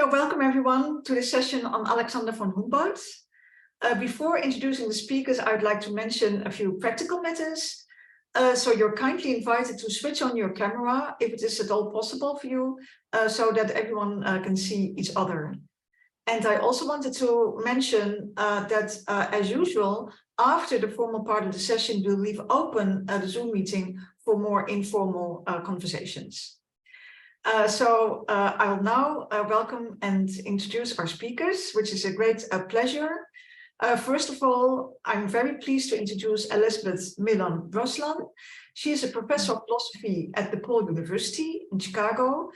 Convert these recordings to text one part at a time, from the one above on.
So welcome everyone to this session on Alexander von Humboldt. Before introducing the speakers, I would like to mention a few practical matters. So you're kindly invited to switch on your camera if it is at all possible for you, so that everyone can see each other. And I also wanted to mention that as usual, after the formal part of the session, we'll leave open the Zoom meeting for more informal conversations. I'll now welcome and introduce our speakers, which is a great pleasure. First of all, I'm very pleased to introduce Elizabeth Millán Brusslan. She is a professor of philosophy at DePaul University in Chicago,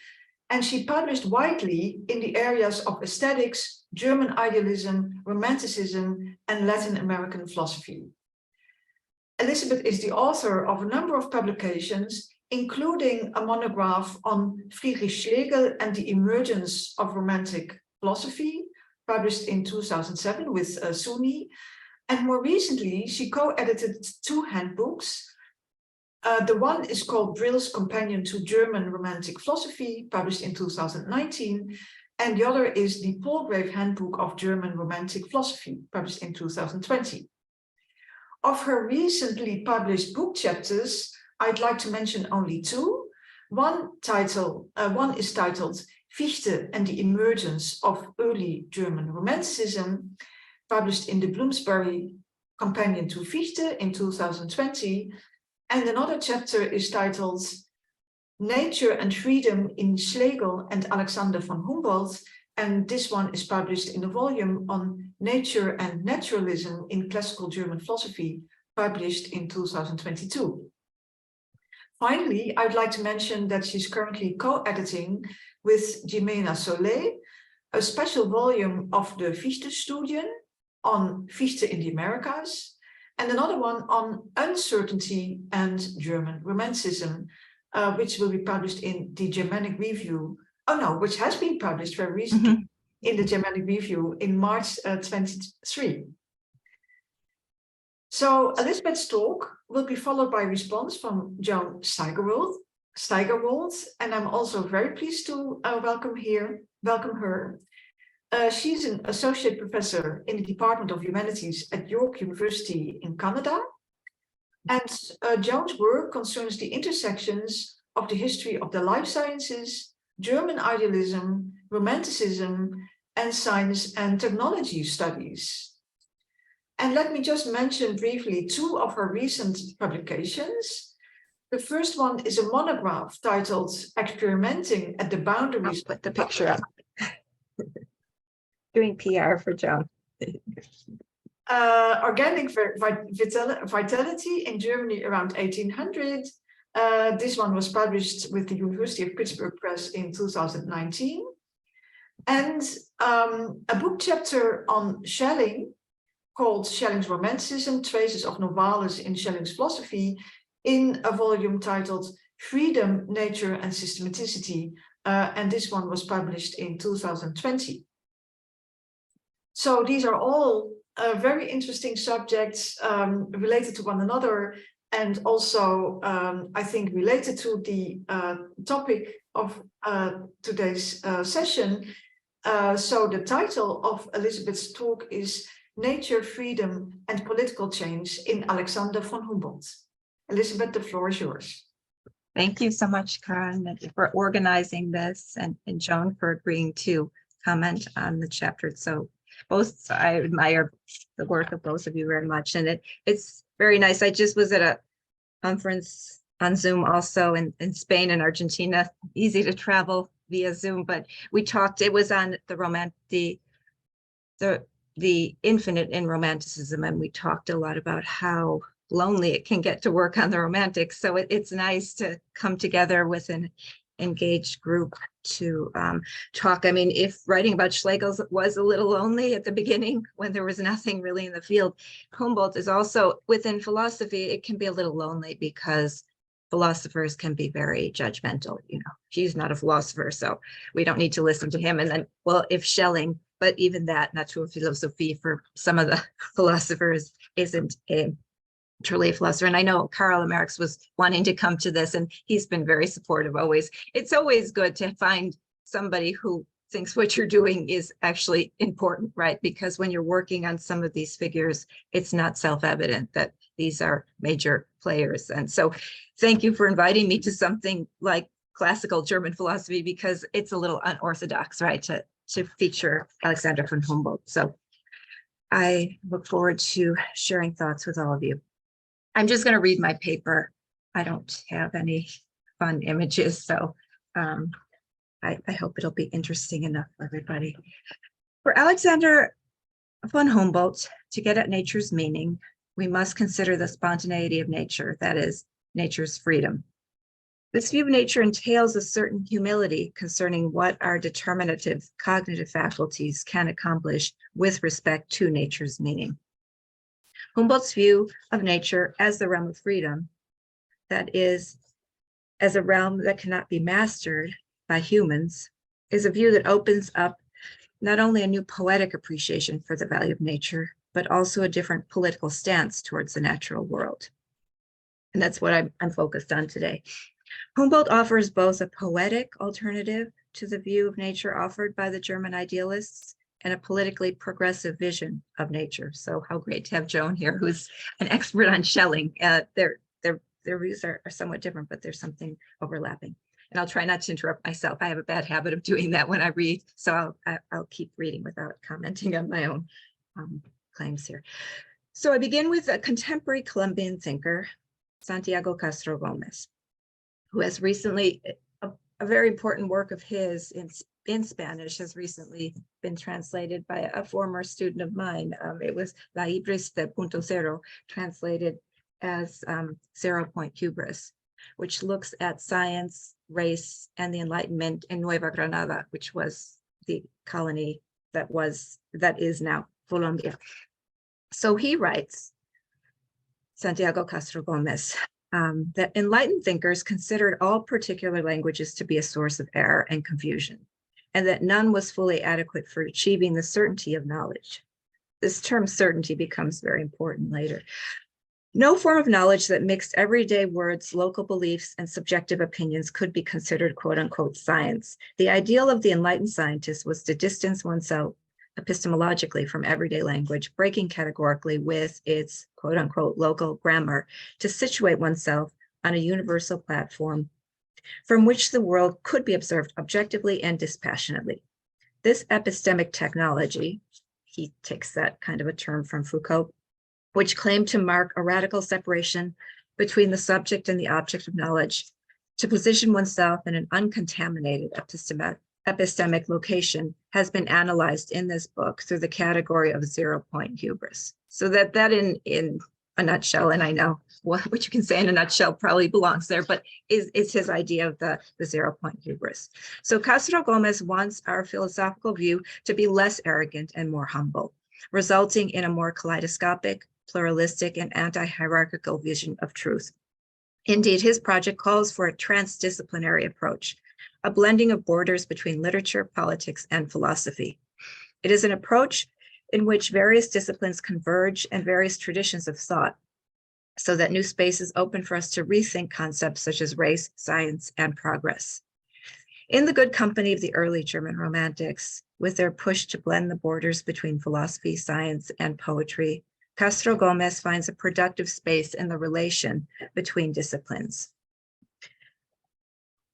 and she published widely in the areas of aesthetics, German idealism, Romanticism, and Latin American philosophy. Elizabeth is the author of a number of publications, including a monograph on Friedrich Schlegel and the emergence of Romantic philosophy, published in 2007 with SUNY. And more recently, she co-edited two handbooks. The one is called Brill's Companion to German Romantic Philosophy, published in 2019. And the other is the Palgrave Handbook of German Romantic Philosophy, published in 2020. Of her recently published book chapters, I'd like to mention only two. One is titled Fichte and the Emergence of Early German Romanticism, published in the Bloomsbury Companion to Fichte in 2020. And another chapter is titled Nature and Freedom in Schlegel and Alexander von Humboldt. And this one is published in a volume on Nature and Naturalism in Classical German Philosophy, published in 2022. Finally, I'd like to mention that she's currently co-editing with Jimena Solé a special volume of the Fichte-Studien on Fichte in the Americas, and another one on uncertainty and German Romanticism, which will be published in the Germanic Review. Which has been published very recently in the Germanic Review in March 23. So Elizabeth's talk will be followed by a response from Joan Steigerwald, and I'm also very pleased to welcome her. She's an associate professor in the Department of Humanities at York University in Canada. And Joan's work concerns the intersections of the history of the life sciences, German idealism, Romanticism, and science and technology studies. And let me just mention briefly two of her recent publications. The first one is a monograph titled Experimenting at the Boundaries. I'll put the picture up. Doing PR for Joan. Organic vitality in Germany around 1800. This one was published with the University of Pittsburgh Press in 2019. And a book chapter on Schelling called Schelling's Romanticism, Traces of Novalis in Schelling's Philosophy, in a volume titled Freedom, Nature and Systematicity. And this one was published in 2020. So these are all very interesting subjects related to one another, and also, I think, related to the topic of today's session. So the title of Elizabeth's talk is Nature, Freedom, and Political Change in Alexander von Humboldt. Elizabeth, the floor is yours. Thank you so much, Karen, for organizing this, and Joan for agreeing to comment on the chapter. So I admire the work of both of you very much, and it's very nice. I just was at a conference on Zoom also in Spain and Argentina. Easy to travel via Zoom, but we talked, it was on the infinite in Romanticism, and we talked a lot about how lonely it can get to work on the Romantics. So it's nice to come together with an engaged group to talk. I mean, if writing about Schlegel was a little lonely at the beginning when there was nothing really in the field, Humboldt is also, within philosophy, it can be a little lonely because philosophers can be very judgmental. You know, he's not a philosopher, so we don't need to listen to him. And then, well, if Schelling, but even that, Naturphilosophie for some of the philosophers isn't truly a philosopher. And I know Karl Marx was wanting to come to this, and he's been very supportive always. It's always good to find somebody who thinks what you're doing is actually important, right? Because when you're working on some of these figures, it's not self-evident that these are major players. And so thank you for inviting me to something like classical German philosophy, because it's a little unorthodox, right, to feature Alexander von Humboldt. So I look forward to sharing thoughts with all of you. I'm just going to read my paper. I don't have any fun images, so I hope it'll be interesting enough for everybody. For Alexander von Humboldt, to get at nature's meaning, we must consider the spontaneity of nature, that is, nature's freedom. This view of nature entails a certain humility concerning what our determinative cognitive faculties can accomplish with respect to nature's meaning. Humboldt's view of nature as the realm of freedom, that is, as a realm that cannot be mastered by humans, is a view that opens up not only a new poetic appreciation for the value of nature, but also a different political stance towards the natural world. And that's what I'm focused on today. Humboldt offers both a poetic alternative to the view of nature offered by the German idealists and a politically progressive vision of nature. So how great to have Joan here, who's an expert on shelling. Their views are somewhat different, but there's something overlapping. And I'll try not to interrupt myself. I have a bad habit of doing that when I read, so I'll keep reading without commenting on my own claims here. So I begin with a contemporary Colombian thinker, Santiago Castro Gomez, who has recently, a very important work of his in Spanish has recently been translated by a former student of mine. It was La Ibris de Punto Cero, translated as 0 Point Hubris, which looks at science, race, and the Enlightenment in Nueva Granada, which was the colony that is now Colombia. So he writes, Santiago Castro Gomez, that enlightened thinkers considered all particular languages to be a source of error and confusion, and that none was fully adequate for achieving the certainty of knowledge. This term certainty becomes very important later. No form of knowledge that mixed everyday words, local beliefs, and subjective opinions could be considered quote unquote science. The ideal of the enlightened scientist was to distance oneself epistemologically from everyday language, breaking categorically with its quote unquote local grammar to situate oneself on a universal platform from which the world could be observed objectively and dispassionately. This epistemic technology, he takes that kind of a term from Foucault, which claimed to mark a radical separation between the subject and the object of knowledge, to position oneself in an uncontaminated epistemic location, has been analyzed in this book through the category of 0 Point Hubris. So that in a nutshell, and I know what you can say in a nutshell probably belongs there, but is his idea of the 0 Point Hubris. So Castro Gomez wants our philosophical view to be less arrogant and more humble, resulting in a more kaleidoscopic, pluralistic, and anti-hierarchical vision of truth. Indeed, his project calls for a transdisciplinary approach, a blending of borders between literature, politics, and philosophy. It is an approach in which various disciplines converge and various traditions of thought, so that new spaces open for us to rethink concepts such as race, science, and progress. In the good company of the early German Romantics, with their push to blend the borders between philosophy, science, and poetry, Castro Gomez finds a productive space in the relation between disciplines.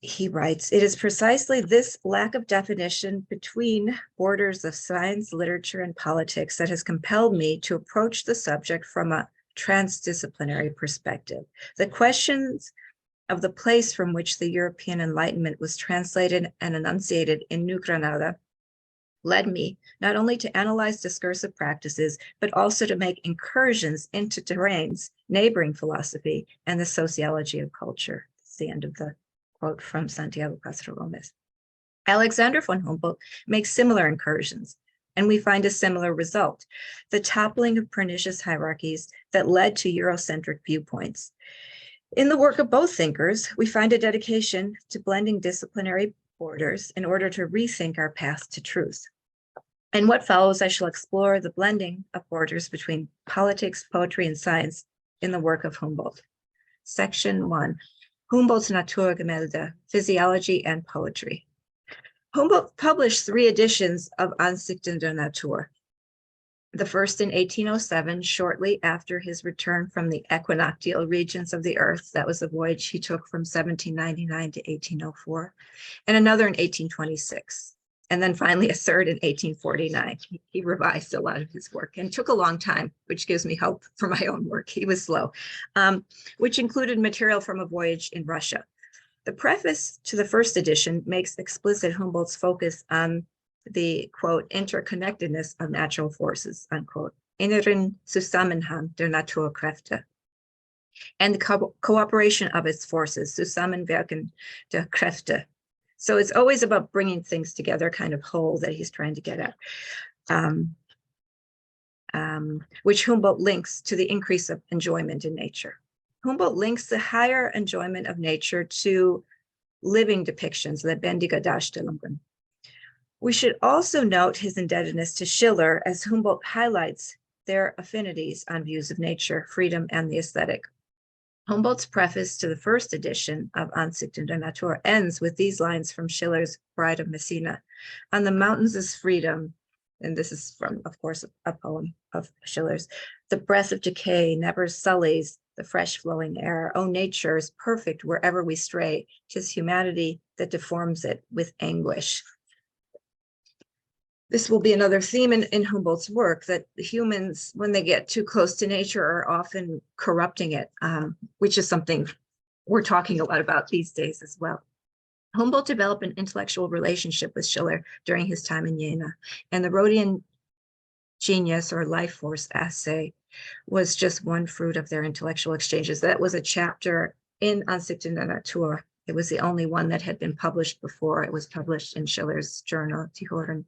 He writes, it is precisely this lack of definition between borders of science, literature, and politics that has compelled me to approach the subject from a transdisciplinary perspective. The questions of the place from which the European Enlightenment was translated and enunciated in New Granada led me not only to analyze discursive practices, but also to make incursions into terrains neighboring philosophy and the sociology of culture. It's the end of the quote from Santiago Castro Gomez. Alexander von Humboldt makes similar incursions, and we find a similar result, the toppling of pernicious hierarchies that led to Eurocentric viewpoints. In the work of both thinkers, we find a dedication to blending disciplinary borders in order to rethink our path to truth. In what follows, I shall explore the blending of borders between politics, poetry, and science in the work of Humboldt. Section 1, Humboldt's Naturgemälde, Physiology and Poetry. Humboldt published 3 editions of Ansichten der Natur. The first in 1807, shortly after his return from the equinoctial regions of the earth. That was a voyage he took from 1799 to 1804, and another in 1826. And then finally a third in 1849. He revised a lot of his work and took a long time, which gives me hope for my own work. He was slow, which included material from a voyage in Russia. The preface to the first edition makes explicit Humboldt's focus on the, quote, interconnectedness of natural forces, unquote, inneren Zusammenhang der Naturkräfte, and the cooperation of its forces, Zusammenwirken der Kräfte. So it's always about bringing things together, kind of whole that he's trying to get at, which Humboldt links to the increase of enjoyment in nature. Humboldt links the higher enjoyment of nature to living depictions, lebendige Darstellungen. We should also note his indebtedness to Schiller, as Humboldt highlights their affinities on views of nature, freedom, and the aesthetic. Humboldt's preface to the first edition of Ansichten der Natur ends with these lines from Schiller's Bride of Messina. On the mountains is freedom, and this is from, of course, a poem of Schiller's. The breath of decay never sullies the fresh flowing air. Oh, nature is perfect wherever we stray. 'Tis humanity that deforms it with anguish. This will be another theme in Humboldt's work, that humans, when they get too close to nature, are often corrupting it, which is something we're talking a lot about these days as well. Humboldt developed an intellectual relationship with Schiller during his time in Jena, and the Rhodian genius or life force essay was just one fruit of their intellectual exchanges. That was a chapter in Ansichten der Natur. It was the only one that had been published before. It was published in Schiller's journal, Die Horen.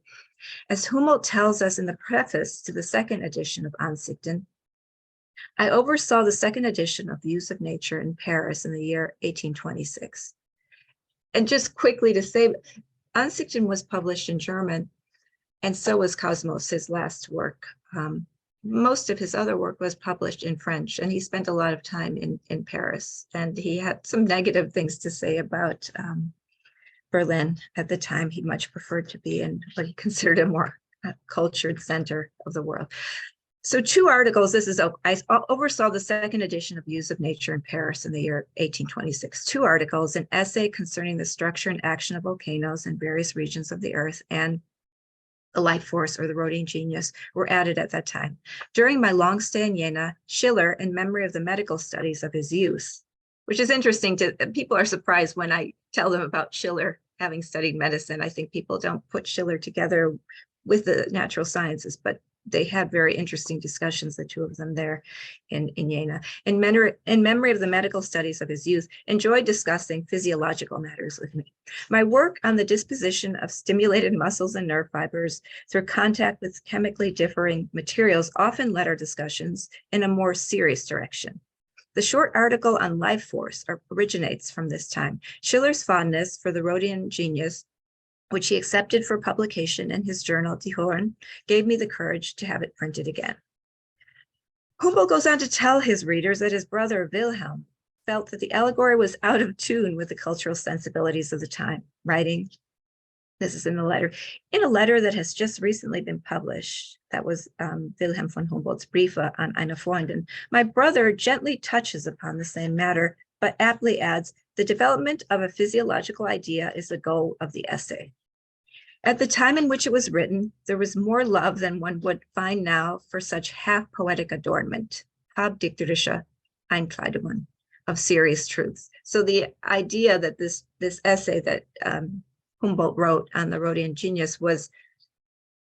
As Humboldt tells us in the preface to the second edition of Ansichten, I oversaw the second edition of Views of Nature in Paris in the year 1826. And just quickly to say, Ansichten was published in German, and so was Cosmos, his last work. Most of his other work was published in French, and he spent a lot of time in Paris. And he had some negative things to say about Berlin at the time. He much preferred to be in what he considered a more cultured center of the world. So 2 articles, I oversaw the second edition of Views of Nature in Paris in the year 1826. 2 articles, an essay concerning the structure and action of volcanoes in various regions of the earth, and the life force or the Rhodian genius were added at that time. During my long stay in Jena, Schiller, in memory of the medical studies of his youth, which is interesting people are surprised when I tell them about Schiller having studied medicine. I think people don't put Schiller together with the natural sciences, but they had very interesting discussions, the 2 of them there in Jena. In memory of the medical studies of his youth, enjoyed discussing physiological matters with me. My work on the disposition of stimulated muscles and nerve fibers through contact with chemically differing materials often led our discussions in a more serious direction. The short article on life force originates from this time. Schiller's fondness for the Rhodian genius, which he accepted for publication in his journal, Die Horen, gave me the courage to have it printed again. Humboldt goes on to tell his readers that his brother Wilhelm felt that the allegory was out of tune with the cultural sensibilities of the time, writing, this is in a letter that has just recently been published. That was Wilhelm von Humboldt's Briefe an eine Freundin. My brother gently touches upon the same matter, but aptly adds, the development of a physiological idea is the goal of the essay. At the time in which it was written, there was more love than one would find now for such half-poetic adornment, habdichterische Einkleidungen, of serious truths. So the idea that this essay that Humboldt wrote on the Rhodian genius was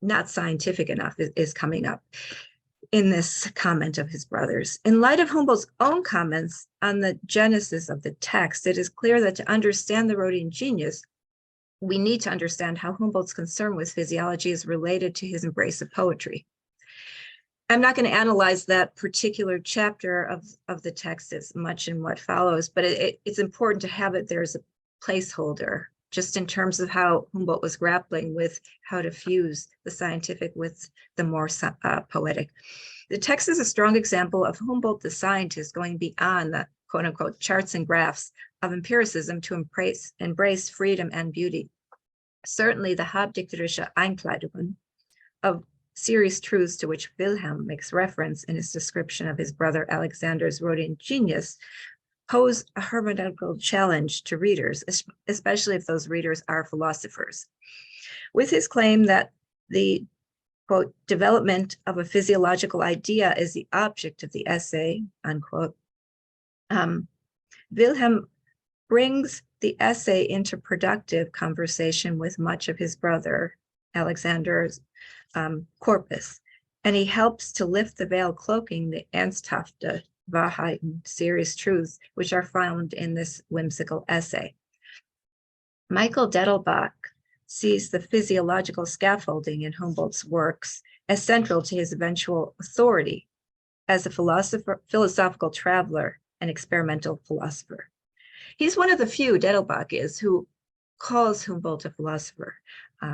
not scientific enough is coming up in this comment of his brothers. In light of Humboldt's own comments on the genesis of the text, it is clear that to understand the Rhodian genius, we need to understand how Humboldt's concern with physiology is related to his embrace of poetry. I'm not going to analyze that particular chapter of the text as much in what follows, but it's important to have it there as a placeholder, just in terms of how Humboldt was grappling with how to fuse the scientific with the more poetic. The text is a strong example of Humboldt, the scientist, going beyond the quote unquote charts and graphs of empiricism to embrace freedom and beauty. Certainly the Hauptdichterische Einkleidungen of serious truths to which Wilhelm makes reference in his description of his brother Alexander's Rhodian genius pose a hermeneutical challenge to readers, especially if those readers are philosophers. With his claim that the, quote, development of a physiological idea is the object of the essay, unquote, Wilhelm brings the essay into productive conversation with much of his brother Alexander's corpus, and he helps to lift the veil cloaking the ernsthafte Wahrheiten, serious truths, which are found in this whimsical essay. Michael Dettelbach sees the physiological scaffolding in Humboldt's works as central to his eventual authority as a philosophical traveler and experimental philosopher. He's one of the few, Dettelbach is, who calls Humboldt a philosopher,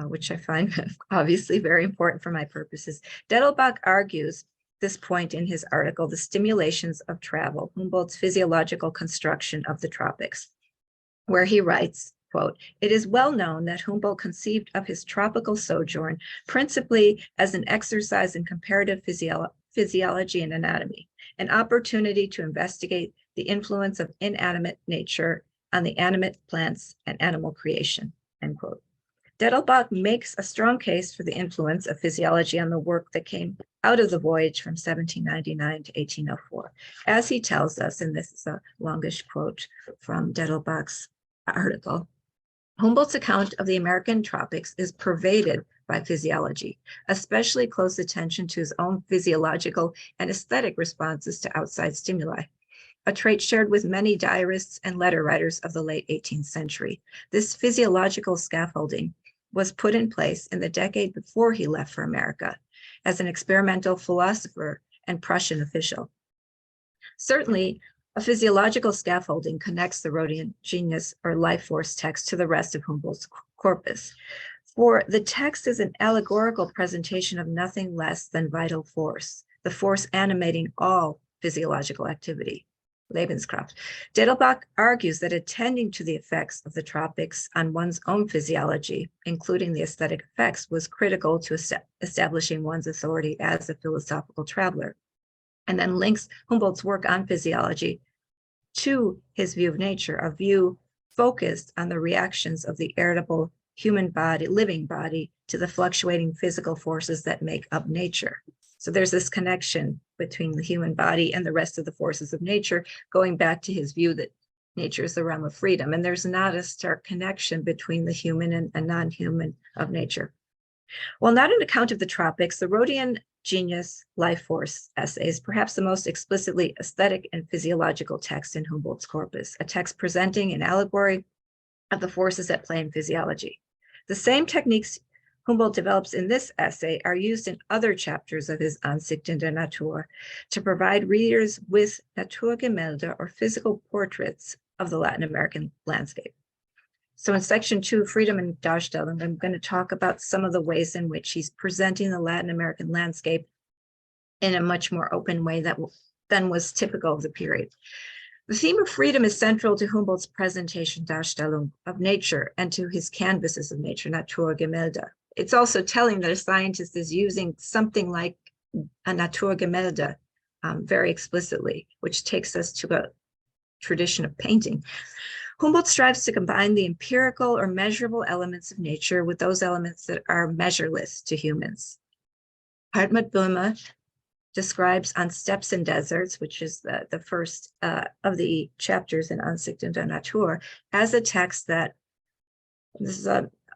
which I find obviously very important for my purposes. Dettelbach argues this point in his article, The Stimulations of Travel, Humboldt's Physiological Construction of the Tropics, where he writes, quote, "It is well known that Humboldt conceived of his tropical sojourn principally as an exercise in comparative physiology and anatomy, an opportunity to investigate the influence of inanimate nature on the animate plants and animal creation," end quote. Dettelbach makes a strong case for the influence of physiology on the work that came out of the voyage from 1799 to 1804. As he tells us, and this is a longish quote from Dettelbach's article, Humboldt's account of the American tropics is pervaded by physiology, especially close attention to his own physiological and aesthetic responses to outside stimuli, a trait shared with many diarists and letter writers of the late 18th century. This physiological scaffolding was put in place in the decade before he left for America as an experimental philosopher and Prussian official. Certainly, a physiological scaffolding connects the Rhodian genius or life force text to the rest of Humboldt's corpus, for the text is an allegorical presentation of nothing less than vital force, the force animating all physiological activity, Lebenskraft. Dettelbach argues that attending to the effects of the tropics on one's own physiology, including the aesthetic effects, was critical to establishing one's authority as a philosophical traveler, and then links Humboldt's work on physiology to his view of nature, a view focused on the reactions of the irritable human body, living body, to the fluctuating physical forces that make up nature. So there's this connection between the human body and the rest of the forces of nature, going back to his view that nature is the realm of freedom. And there's not a stark connection between the human and non-human of nature. While not an account of the tropics, the Rhodian genius life force essay is perhaps the most explicitly aesthetic and physiological text in Humboldt's corpus, a text presenting an allegory of the forces at play in physiology. The same techniques Humboldt develops in this essay are used in other chapters of his Ansichten der Natur to provide readers with Naturgemälde or physical portraits of the Latin American landscape. So in section 2, Freedom and Darstellung, I'm going to talk about some of the ways in which he's presenting the Latin American landscape in a much more open way than was typical of the period. The theme of freedom is central to Humboldt's presentation, Darstellung, of nature and to his canvases of nature, Naturgemälde. It's also telling that a scientist is using something like a Naturgemälde very explicitly, which takes us to a tradition of painting. Humboldt strives to combine the empirical or measurable elements of nature with those elements that are measureless to humans. Hartmut Böhme describes On Steppes and Deserts, which is the first of the chapters in Ansichten der Natur, as a text that, this is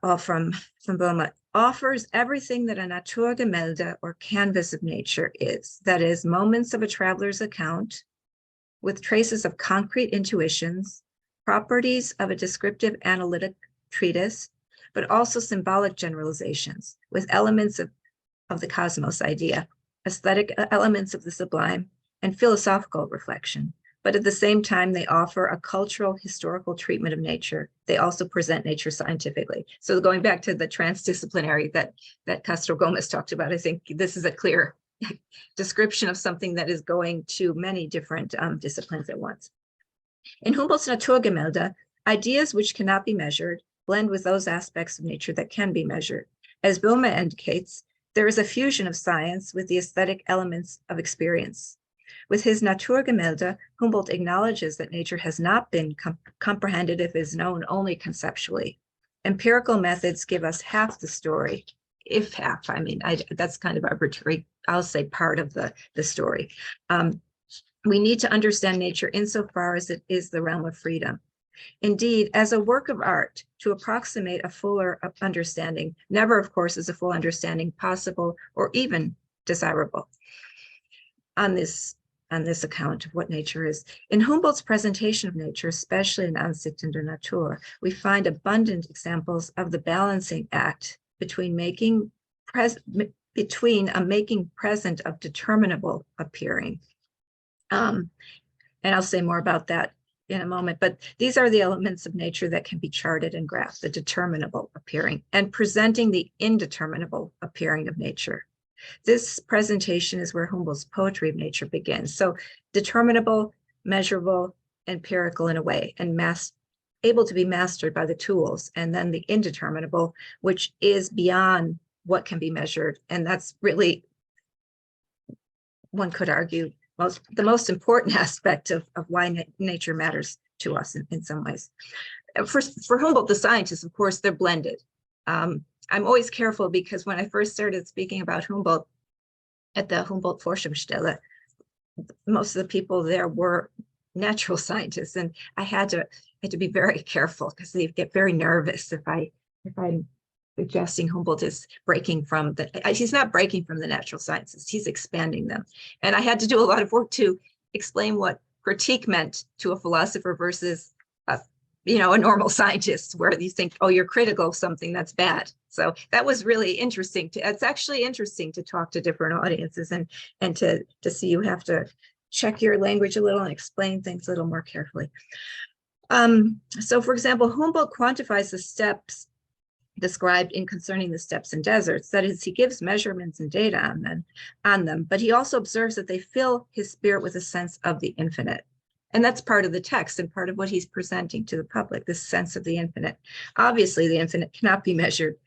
all from Böhme, offers everything that a Naturgemälde or canvas of nature is. That is, moments of a traveler's account with traces of concrete intuitions, properties of a descriptive analytic treatise, but also symbolic generalizations with elements of the cosmos idea, aesthetic elements of the sublime, and philosophical reflection. But at the same time, they offer a cultural, historical treatment of nature. They also present nature scientifically. So going back to the transdisciplinary that Castro Gomez talked about, I think this is a clear description of something that is going to many different disciplines at once. In Humboldt's Naturgemälde, ideas which cannot be measured blend with those aspects of nature that can be measured. As Wilma indicates, there is a fusion of science with the aesthetic elements of experience. With his Naturgemälde, Humboldt acknowledges that nature has not been comprehended if it is known only conceptually. Empirical methods give us half the story, if half. I mean, that's kind of arbitrary. I'll say part of the story. We need to understand nature insofar as it is the realm of freedom. Indeed, as a work of art, to approximate a fuller understanding, never, of course, is a full understanding possible or even desirable on this account of what nature is. In Humboldt's presentation of nature, especially in Ansichten der Natur, we find abundant examples of the balancing act between a making present of determinable appearing. And I'll say more about that in a moment, but these are the elements of nature that can be charted and graphed, the determinable appearing, and presenting the indeterminable appearing of nature. This presentation is where Humboldt's poetry of nature begins. So determinable, measurable, empirical in a way, and able to be mastered by the tools, and then the indeterminable, which is beyond what can be measured. And that's really, one could argue, the most important aspect of why nature matters to us in some ways. For Humboldt, the scientists, of course, they're blended. I'm always careful because when I first started speaking about Humboldt at the Humboldt Forschungsstelle, most of the people there were natural scientists, and I had to be very careful because they get very nervous if I'm suggesting Humboldt is breaking from he's not breaking from the natural sciences, he's expanding them. And I had to do a lot of work to explain what critique meant to a philosopher versus a normal scientist, where you think, oh, you're critical of something, that's bad. So that was really interesting. It's actually interesting to talk to different audiences and to see you have to check your language a little and explain things a little more carefully. So for example, Humboldt quantifies the steps described in concerning the steppes and deserts. That is, he gives measurements and data on them, but he also observes that they fill his spirit with a sense of the infinite. And that's part of the text and part of what he's presenting to the public, this sense of the infinite. Obviously, the infinite cannot be measured.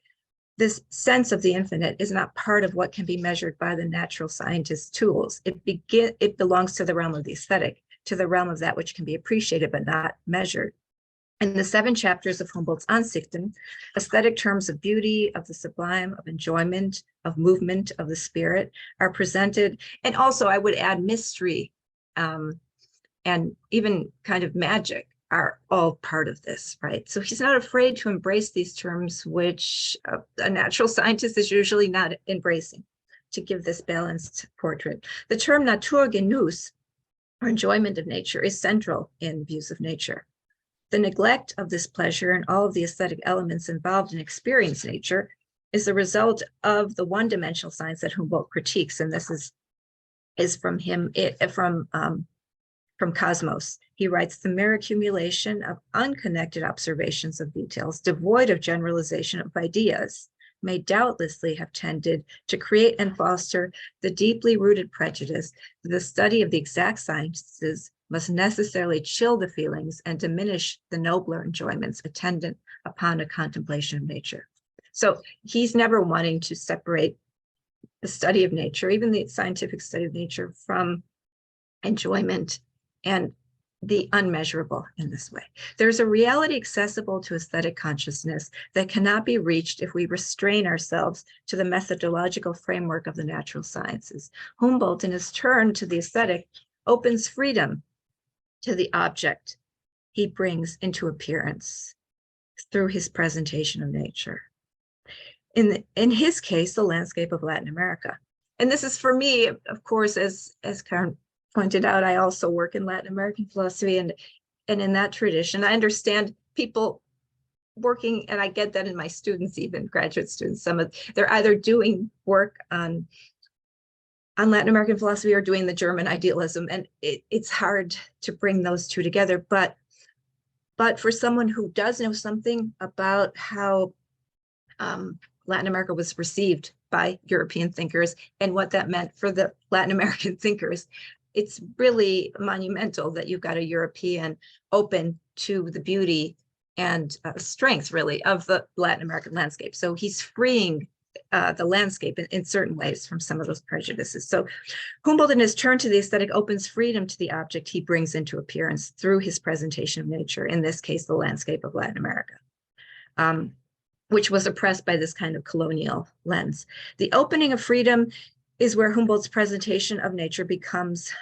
This sense of the infinite is not part of what can be measured by the natural scientist's tools. It belongs to the realm of the aesthetic, to the realm of that which can be appreciated but not measured. In the 7 chapters of Humboldt's Ansichten, aesthetic terms of beauty, of the sublime, of enjoyment, of movement, of the spirit are presented. And also I would add mystery, and even kind of magic are all part of this, right? So he's not afraid to embrace these terms, which a natural scientist is usually not embracing, to give this balanced portrait. The term Naturgenuss, or enjoyment of nature, is central in views of nature. The neglect of this pleasure and all of the aesthetic elements involved in experience nature is the result of the one-dimensional science that Humboldt critiques, and this is from him, from Cosmos. He writes, the mere accumulation of unconnected observations of details, devoid of generalization of ideas, may doubtlessly have tended to create and foster the deeply rooted prejudice that the study of the exact sciences must necessarily chill the feelings and diminish the nobler enjoyments attendant upon a contemplation of nature. So he's never wanting to separate the study of nature, even the scientific study of nature, from enjoyment and the unmeasurable in this way. There's a reality accessible to aesthetic consciousness that cannot be reached if we restrain ourselves to the methodological framework of the natural sciences. Humboldt, in his turn to the aesthetic, opens freedom to the object he brings into appearance through his presentation of nature. In his case, the landscape of Latin America. And this is, for me, of course, as Karen pointed out, I also work in Latin American philosophy, and in that tradition, I understand people working, and I get that in my students, even graduate students, they're either doing work on Latin American philosophy or doing the German idealism, and it's hard to bring those two together. But for someone who does know something about how Latin America was received by European thinkers and what that meant for the Latin American thinkers, it's really monumental that you've got a European open to the beauty strength, really, of the Latin American landscape. So he's freeing the landscape in certain ways from some of those prejudices. So Humboldt, in his turn to the aesthetic, opens freedom to the object he brings into appearance through his presentation of nature, in this case, the landscape of Latin America, which was oppressed by this kind of colonial lens. The opening of freedom is where Humboldt's presentation of nature becomes,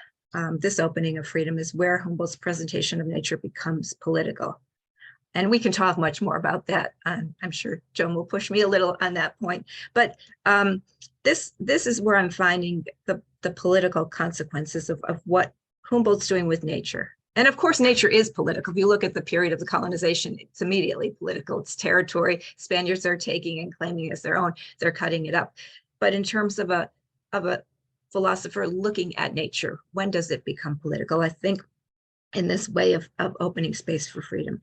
this opening of freedom is where Humboldt's presentation of nature becomes political. And we can talk much more about that. I'm sure Joan will push me a little on that point. But this is where I'm finding the political consequences of what Humboldt's doing with nature. And of course, nature is political. If you look at the period of the colonization, it's immediately political. It's territory Spaniards are taking and claiming as their own. They're cutting it up. But in terms of a philosopher looking at nature, when does it become political? I think in this way of opening space for freedom.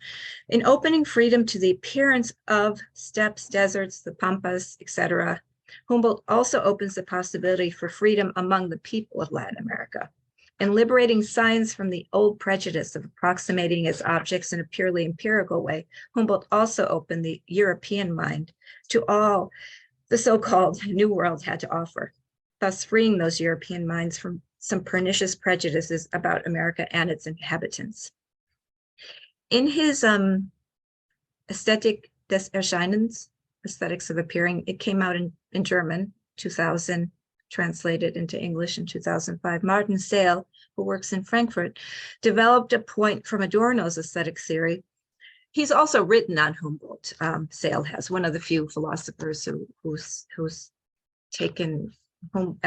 In opening freedom to the appearance of steppes, deserts, the pampas, etc., Humboldt also opens the possibility for freedom among the people of Latin America. In liberating science from the old prejudice of approximating its objects in a purely empirical way, Humboldt also opened the European mind to all the so-called New World had to offer, thus freeing those European minds from some pernicious prejudices about America and its inhabitants. In his Aesthetik des Erscheinens, Aesthetics of Appearing, it came out in German, 2000, translated into English in 2005. Martin Sale, who works in Frankfurt, developed a point from Adorno's aesthetic theory. He's also written on Humboldt. Sale has, one of the few philosophers who's taken who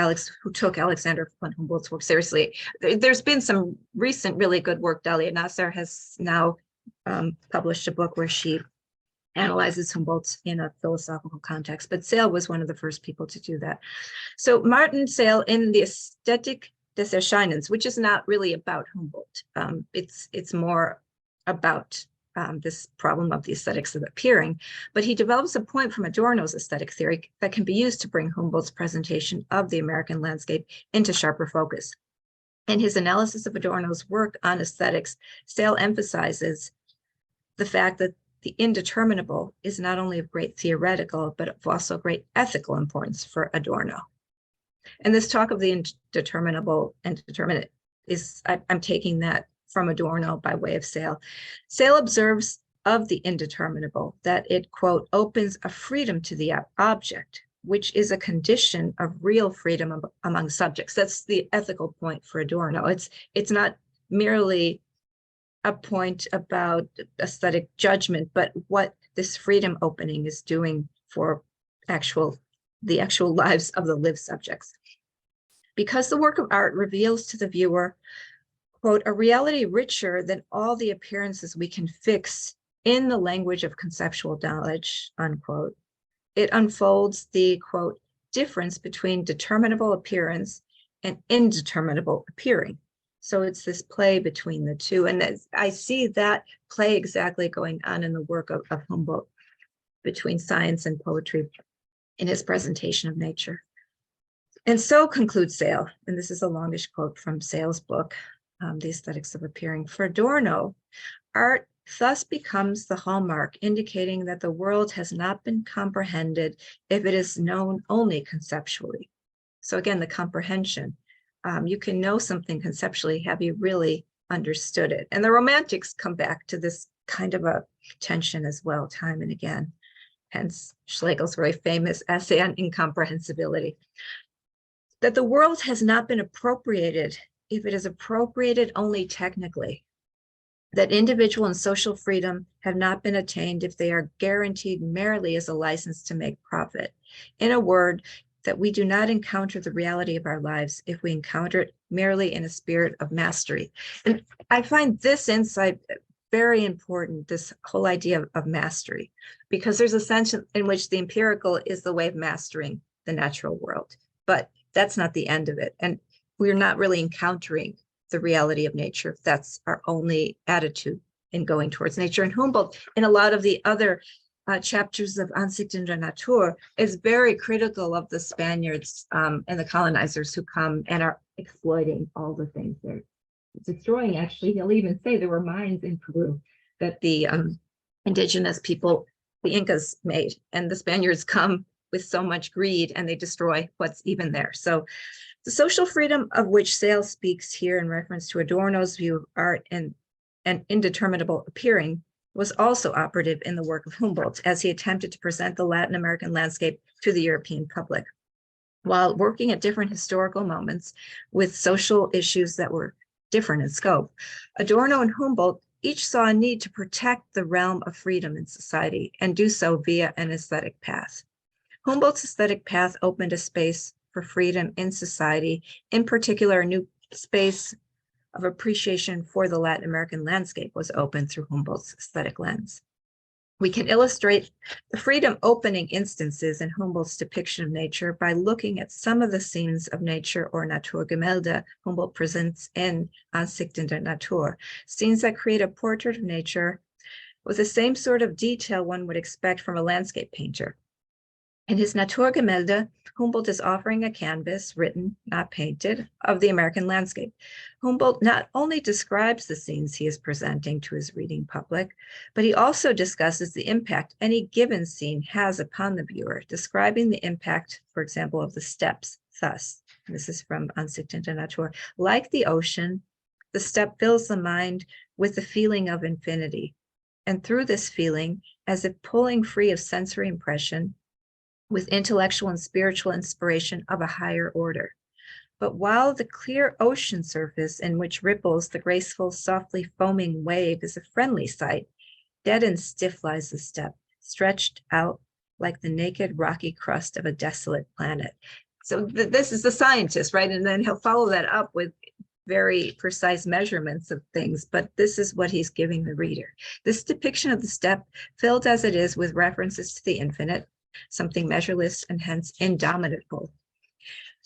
took Alexander von Humboldt's work seriously. There's been some recent really good work. Dalia Nasser has now published a book where she analyzes Humboldt in a philosophical context, but Sale was one of the first people to do that. So Martin Sale, in the Aesthetik des Erscheinens, which is not really about Humboldt, it's more about this problem of the aesthetics of appearing, but he develops a point from Adorno's aesthetic theory that can be used to bring Humboldt's presentation of the American landscape into sharper focus. In his analysis of Adorno's work on aesthetics, Sale emphasizes the fact that the indeterminable is not only of great theoretical, but of also great ethical importance for Adorno. And this talk of the indeterminable and determinate is, I'm taking that from Adorno by way of Sale. Sale observes of the indeterminable that it, quote, opens a freedom to the object, which is a condition of real freedom among subjects. That's the ethical point for Adorno. It's not merely a point about aesthetic judgment, but what this freedom opening is doing for the actual lives of the lived subjects. Because the work of art reveals to the viewer, quote, a reality richer than all the appearances we can fix in the language of conceptual knowledge, unquote. It unfolds the, quote, difference between determinable appearance and indeterminable appearing. So it's this play between the two. And I see that play exactly going on in the work of Humboldt between science and poetry in his presentation of nature. And so concludes Sale, and this is a longish quote from Sale's book, The Aesthetics of Appearing. For Adorno, art thus becomes the hallmark, indicating that the world has not been comprehended if it is known only conceptually. So again, the comprehension. You can know something conceptually, have you really understood it? And the Romantics come back to this kind of a tension as well, time and again. Hence Schlegel's very famous essay on incomprehensibility. That the world has not been appropriated if it is appropriated only technically. That individual and social freedom have not been attained if they are guaranteed merely as a license to make profit. In a word, that we do not encounter the reality of our lives if we encounter it merely in a spirit of mastery. And I find this insight very important, this whole idea of mastery, because there's a sense in which the empirical is the way of mastering the natural world, but that's not the end of it. And we're not really encountering the reality of nature if that's our only attitude in going towards nature. And Humboldt, in a lot of the other chapters of Ansichten der Natur, is very critical of the Spaniards and the colonizers who come and are exploiting all the things they're destroying. Actually, he'll even say there were mines in Peru that the indigenous people the Incas made, and the Spaniards come with so much greed and they destroy what's even there. So the social freedom of which Sale speaks here in reference to Adorno's view of art and indeterminable appearing was also operative in the work of Humboldt as he attempted to present the Latin American landscape to the European public. While working at different historical moments with social issues that were different in scope, Adorno and Humboldt each saw a need to protect the realm of freedom in society and do so via an aesthetic path. Humboldt's aesthetic path opened a space for freedom in society, in particular, a new space of appreciation for the Latin American landscape was opened through Humboldt's aesthetic lens. We can illustrate the freedom opening instances in Humboldt's depiction of nature by looking at some of the scenes of nature or Naturgemälde Humboldt presents in Ansichten der Natur, scenes that create a portrait of nature with the same sort of detail one would expect from a landscape painter. In his Naturgemälde, Humboldt is offering a canvas, written, not painted, of the American landscape. Humboldt not only describes the scenes he is presenting to his reading public, but he also discusses the impact any given scene has upon the viewer, describing the impact, for example, of the steppes. Thus, this is from Ansichten der Natur, like the ocean, the steppe fills the mind with the feeling of infinity. And through this feeling, as if pulling free of sensory impression, with intellectual and spiritual inspiration of a higher order. But while the clear ocean surface in which ripples the graceful, softly foaming wave is a friendly sight, dead and stiff lies the steppe, stretched out like the naked rocky crust of a desolate planet. So this is the scientist, right? And then he'll follow that up with very precise measurements of things, but this is what he's giving the reader. This depiction of the steppe, filled as it is with references to the infinite, something measureless and hence indomitable.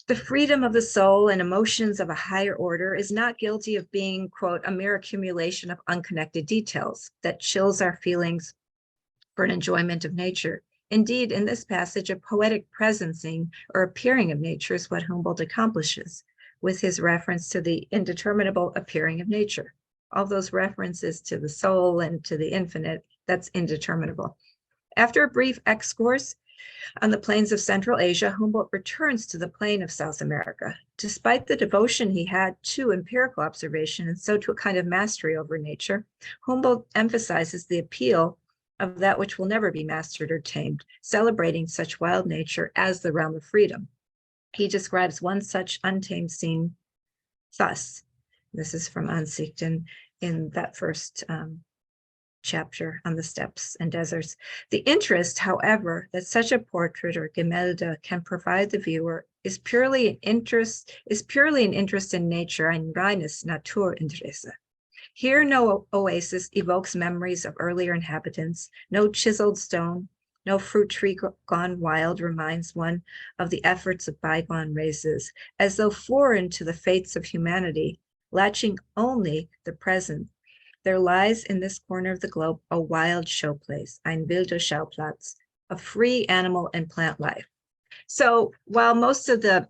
The freedom of the soul and emotions of a higher order is not guilty of being, quote, a mere accumulation of unconnected details that chills our feelings for an enjoyment of nature. Indeed, in this passage, a poetic presencing or appearing of nature is what Humboldt accomplishes with his reference to the indeterminable appearing of nature. All those references to the soul and to the infinite, that's indeterminable. After a brief excursus on the plains of Central Asia, Humboldt returns to the plain of South America. Despite the devotion he had to empirical observation and so to a kind of mastery over nature, Humboldt emphasizes the appeal of that which will never be mastered or tamed, celebrating such wild nature as the realm of freedom. He describes one such untamed scene thus. This is from Ansichten in that first chapter on the steppes and deserts. The interest, however, that such a portrait or Gemälde can provide the viewer is purely an interest in nature, ein reines Naturinteresse. Here, no oasis evokes memories of earlier inhabitants, no chiseled stone, no fruit tree gone wild reminds one of the efforts of bygone races, as though foreign to the fates of humanity, latching only the present. There lies in this corner of the globe a wild showplace, ein wilder Schauplatz, of free animal and plant life. So while most of the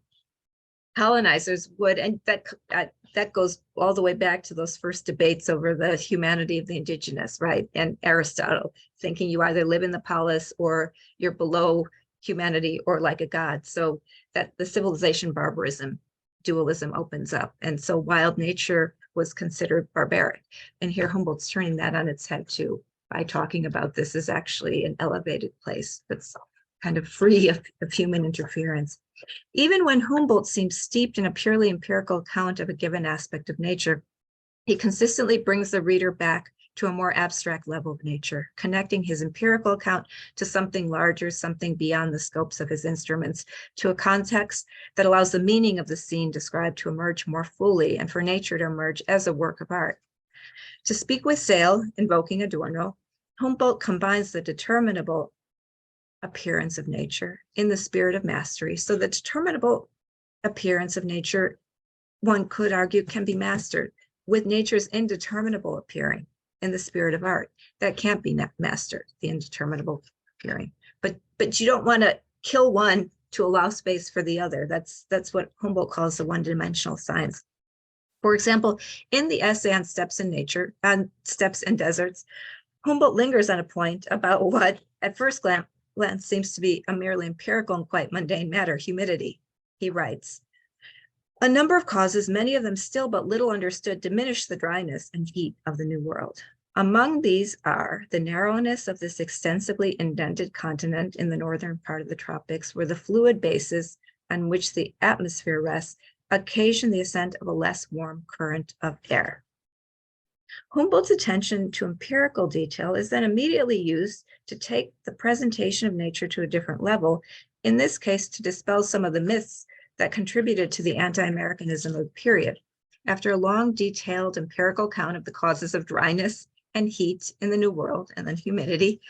colonizers would, and that goes all the way back to those first debates over the humanity of the indigenous, right? And Aristotle thinking you either live in the palace or you're below humanity or like a god. So that the civilization barbarism dualism opens up. And so wild nature was considered barbaric. And here Humboldt's turning that on its head too, by talking about this as actually an elevated place that's kind of free of human interference. Even when Humboldt seems steeped in a purely empirical account of a given aspect of nature, he consistently brings the reader back to a more abstract level of nature, connecting his empirical account to something larger, something beyond the scopes of his instruments, to a context that allows the meaning of the scene described to emerge more fully and for nature to emerge as a work of art. To speak with Sale, invoking Adorno, Humboldt combines the determinable appearance of nature in the spirit of mastery. So the determinable appearance of nature, one could argue, can be mastered with nature's indeterminable appearing in the spirit of art. That can't be mastered, the indeterminable appearing. But you don't want to kill one to allow space for the other. That's what Humboldt calls the one-dimensional science. For example, in the essay on steppes in nature, on steppes and deserts, Humboldt lingers on a point about what at first glance seems to be a merely empirical and quite mundane matter, humidity. He writes, a number of causes, many of them still but little understood, diminish the dryness and heat of the New World. Among these are the narrowness of this extensively indented continent in the northern part of the tropics, where the fluid bases on which the atmosphere rests occasion the ascent of a less warm current of air. Humboldt's attention to empirical detail is then immediately used to take the presentation of nature to a different level, in this case to dispel some of the myths that contributed to the anti-Americanism of the period. After a long, detailed empirical count of the causes of dryness and heat in the New World, and then humidity,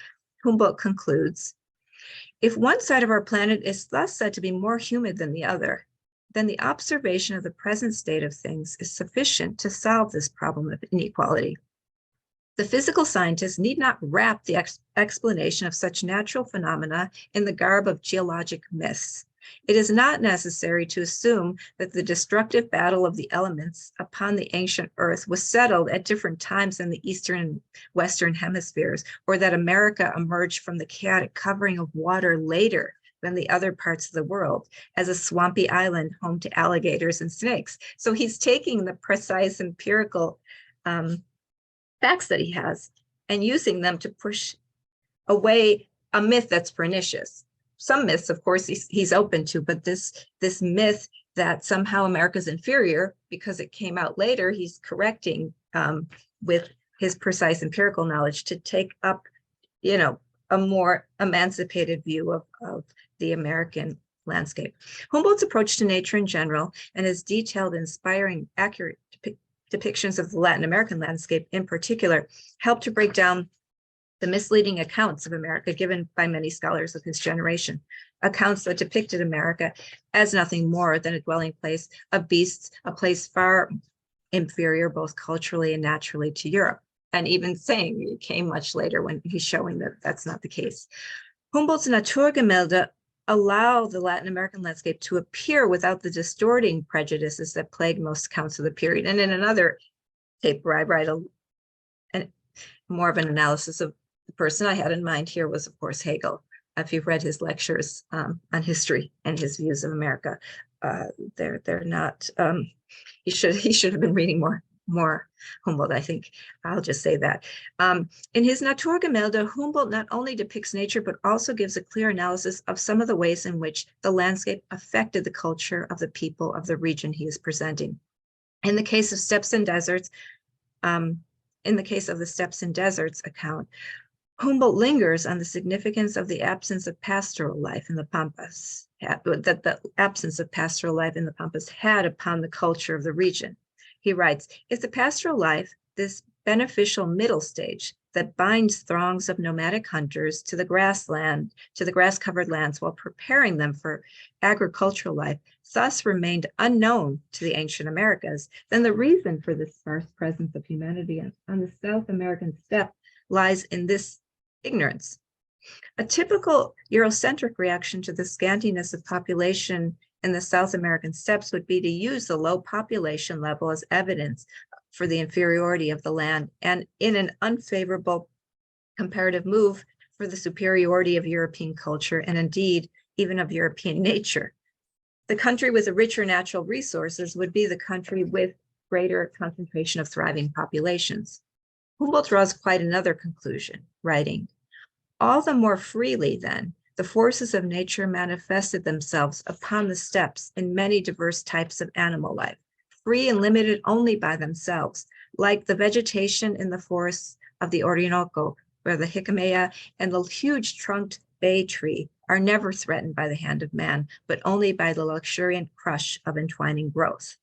Humboldt concludes, if one side of our planet is thus said to be more humid than the other, then the observation of the present state of things is sufficient to solve this problem of inequality. The physical scientist need not wrap the explanation of such natural phenomena in the garb of geologic myths. It is not necessary to assume that the destructive battle of the elements upon the ancient earth was settled at different times in the eastern and western hemispheres, or that America emerged from the chaotic covering of water later than the other parts of the world, as a swampy island home to alligators and snakes. So he's taking the precise empirical facts that he has and using them to push away a myth that's pernicious. Some myths, of course, he's open to, but this myth that somehow America's inferior because it came out later, he's correcting with his precise empirical knowledge to take up, a more emancipated view of the American landscape. Humboldt's approach to nature in general and his detailed, inspiring, accurate depictions of the Latin American landscape in particular helped to break down the misleading accounts of America given by many scholars of his generation, accounts that depicted America as nothing more than a dwelling place of beasts, a place far inferior both culturally and naturally to Europe, and even saying it came much later when he's showing that that's not the case. Humboldt's Naturgemälde allow the Latin American landscape to appear without the distorting prejudices that plague most accounts of the period. And in another paper, I write more of an analysis of the person I had in mind here was, of course, Hegel. If you've read his lectures on history and his views of America, they're not. He should have been reading more Humboldt, I think. I'll just say that. In his Naturgemälde, Humboldt not only depicts nature, but also gives a clear analysis of some of the ways in which the landscape affected the culture of the people of the region he is presenting. In the case of steppes and deserts, in the case of the steppes and deserts account, Humboldt lingers on the significance of the absence of pastoral life in the Pampas, that the absence of pastoral life in the Pampas had upon the culture of the region. He writes, if the pastoral life, this beneficial middle stage that binds throngs of nomadic hunters to the grassland, to the grass-covered lands while preparing them for agricultural life, thus remained unknown to the ancient Americas, then the reason for this sparse presence of humanity on the South American steppe lies in this ignorance. A typical Eurocentric reaction to the scantiness of population in the South American steppes would be to use the low population level as evidence for the inferiority of the land, and in an unfavorable comparative move for the superiority of European culture and indeed even of European nature. The country with the richer natural resources would be the country with greater concentration of thriving populations. Humboldt draws quite another conclusion, writing, all the more freely then, the forces of nature manifested themselves upon the steppes in many diverse types of animal life, free and limited only by themselves, like the vegetation in the forests of the Orinoco, where the jicamea and the huge trunked bay tree are never threatened by the hand of man, but only by the luxuriant crush of entwining growth.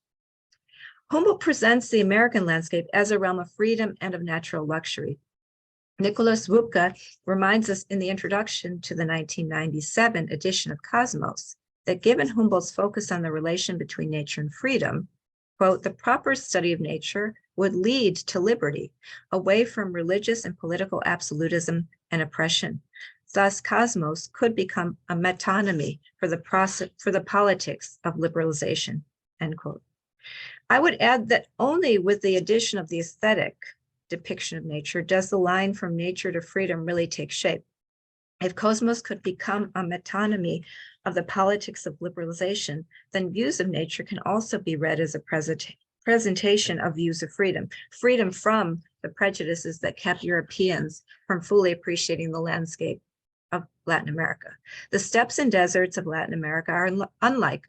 Humboldt presents the American landscape as a realm of freedom and of natural luxury. Nicholas Wupke reminds us in the introduction to the 1997 edition of Cosmos that given Humboldt's focus on the relation between nature and freedom, quote, the proper study of nature would lead to liberty, away from religious and political absolutism and oppression. Thus, Cosmos could become a metonymy for the politics of liberalization, end quote. I would add that only with the addition of the aesthetic depiction of nature does the line from nature to freedom really take shape. If Cosmos could become a metonymy of the politics of liberalization, then views of nature can also be read as a presentation of views of freedom, freedom from the prejudices that kept Europeans from fully appreciating the landscape of Latin America. The steppes and deserts of Latin America are unlike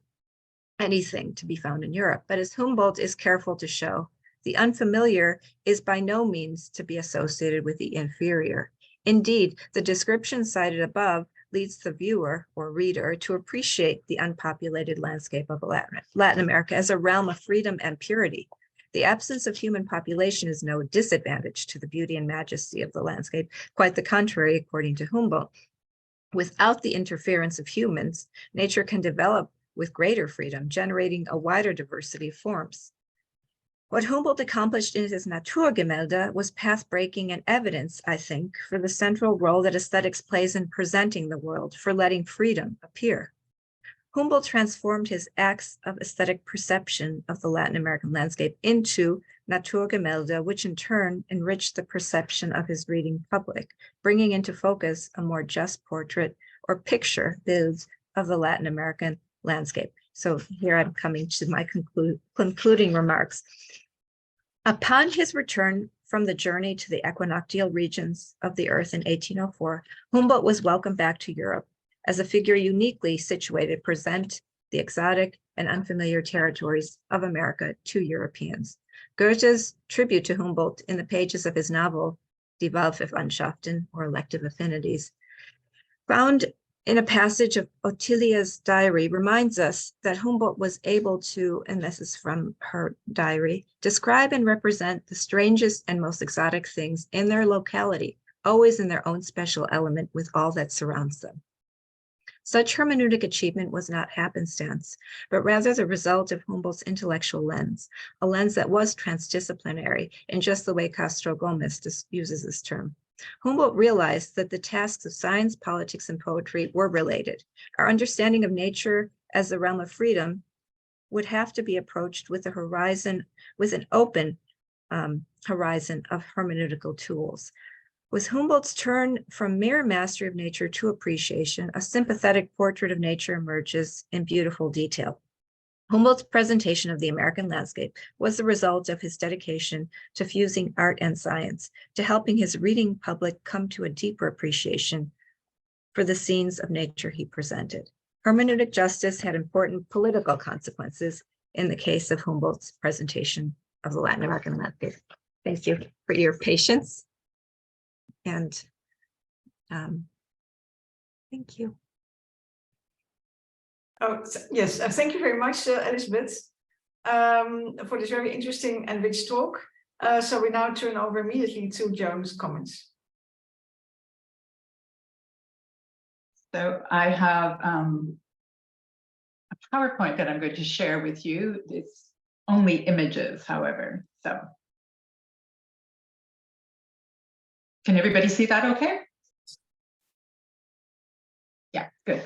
anything to be found in Europe, but as Humboldt is careful to show, the unfamiliar is by no means to be associated with the inferior. Indeed, the description cited above leads the viewer or reader to appreciate the unpopulated landscape of Latin America as a realm of freedom and purity. The absence of human population is no disadvantage to the beauty and majesty of the landscape. Quite the contrary, according to Humboldt. Without the interference of humans, nature can develop with greater freedom, generating a wider diversity of forms. What Humboldt accomplished in his Naturgemälde was path-breaking and evidence, I think, for the central role that aesthetics plays in presenting the world, for letting freedom appear. Humboldt transformed his acts of aesthetic perception of the Latin American landscape into Naturgemälde, which in turn enriched the perception of his reading public, bringing into focus a more just portrait or picture Bild of the Latin American landscape. So here I'm coming to my concluding remarks. Upon his return from the journey to the equinoctial regions of the earth in 1804, Humboldt was welcomed back to Europe as a figure uniquely situated to present the exotic and unfamiliar territories of America to Europeans. Goethe's tribute to Humboldt in the pages of his novel, Die Wahlverwandtschaften, or Elective Affinities, found in a passage of Ottilia's diary, reminds us that Humboldt was able to, and this is from her diary, describe and represent the strangest and most exotic things in their locality, always in their own special element with all that surrounds them. Such hermeneutic achievement was not happenstance, but rather the result of Humboldt's intellectual lens, a lens that was transdisciplinary in just the way Castro Gomez uses this term. Humboldt realized that the tasks of science, politics, and poetry were related. Our understanding of nature as the realm of freedom would have to be approached with an open horizon of hermeneutical tools. With Humboldt's turn from mere mastery of nature to appreciation, a sympathetic portrait of nature emerges in beautiful detail. Humboldt's presentation of the American landscape was the result of his dedication to fusing art and science, to helping his reading public come to a deeper appreciation for the scenes of nature he presented. Hermeneutic justice had important political consequences in the case of Humboldt's presentation of the Latin American landscape. Thank you for your patience. And thank you. Oh, yes, thank you very much, Elizabeth, for this very interesting and rich talk. So we now turn over immediately to Joan's comments. So I have a PowerPoint that I'm going to share with you. It's only images, however. So can everybody see that okay? Yeah, good.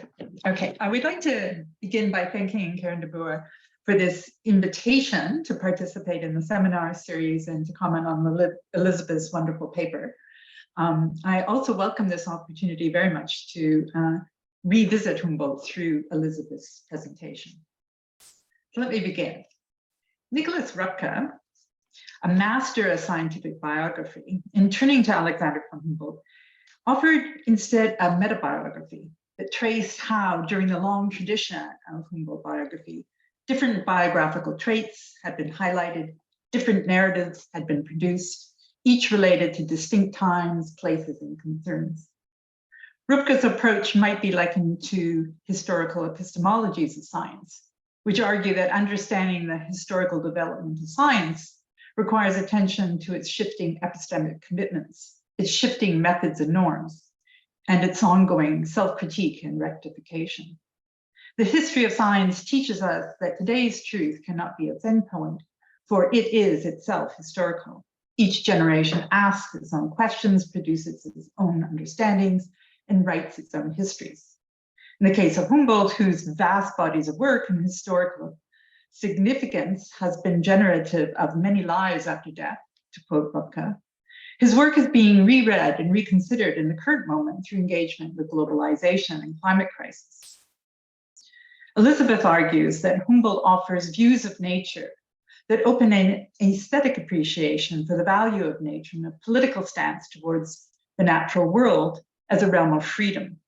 Okay, I would like to begin by thanking Karen de Boer for this invitation to participate in the seminar series and to comment on Elizabeth's wonderful paper. I also welcome this opportunity very much to revisit Humboldt through Elizabeth's presentation. So let me begin. Nicholas Rupke, a master of scientific biography, in turning to Alexander von Humboldt, offered instead a metabiography that traced how, during the long tradition of Humboldt biography, different biographical traits had been highlighted, different narratives had been produced, each related to distinct times, places, and concerns. Rupke's approach might be likened to historical epistemologies of science, which argue that understanding the historical development of science requires attention to its shifting epistemic commitments, its shifting methods and norms, and its ongoing self-critique and rectification. The history of science teaches us that today's truth cannot be its endpoint, for it is itself historical. Each generation asks its own questions, produces its own understandings, and writes its own histories. In the case of Humboldt, whose vast bodies of work and historical significance has been generative of many lives after death, to quote Rupke, His work is being reread and reconsidered in the current moment through engagement with globalization and climate crisis. Elizabeth argues that Humboldt offers views of nature that open an aesthetic appreciation for the value of nature and a political stance towards the natural world as a realm of freedom.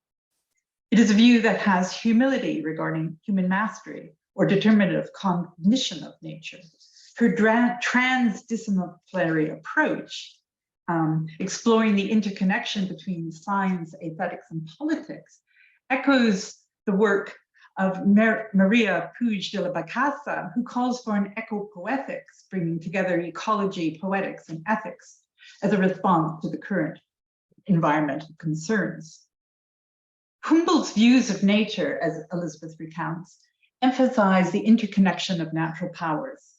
It is a view that has humility regarding human mastery or determinative cognition of nature. Her transdisciplinary approach, exploring the interconnection between science, aesthetics, and politics, echoes the work of Maria Puig de la Bacasa, who calls for an eco-poetics, bringing together ecology, poetics, and ethics as a response to the current environmental concerns. Humboldt's views of nature, as Elizabeth recounts, emphasize the interconnection of natural powers.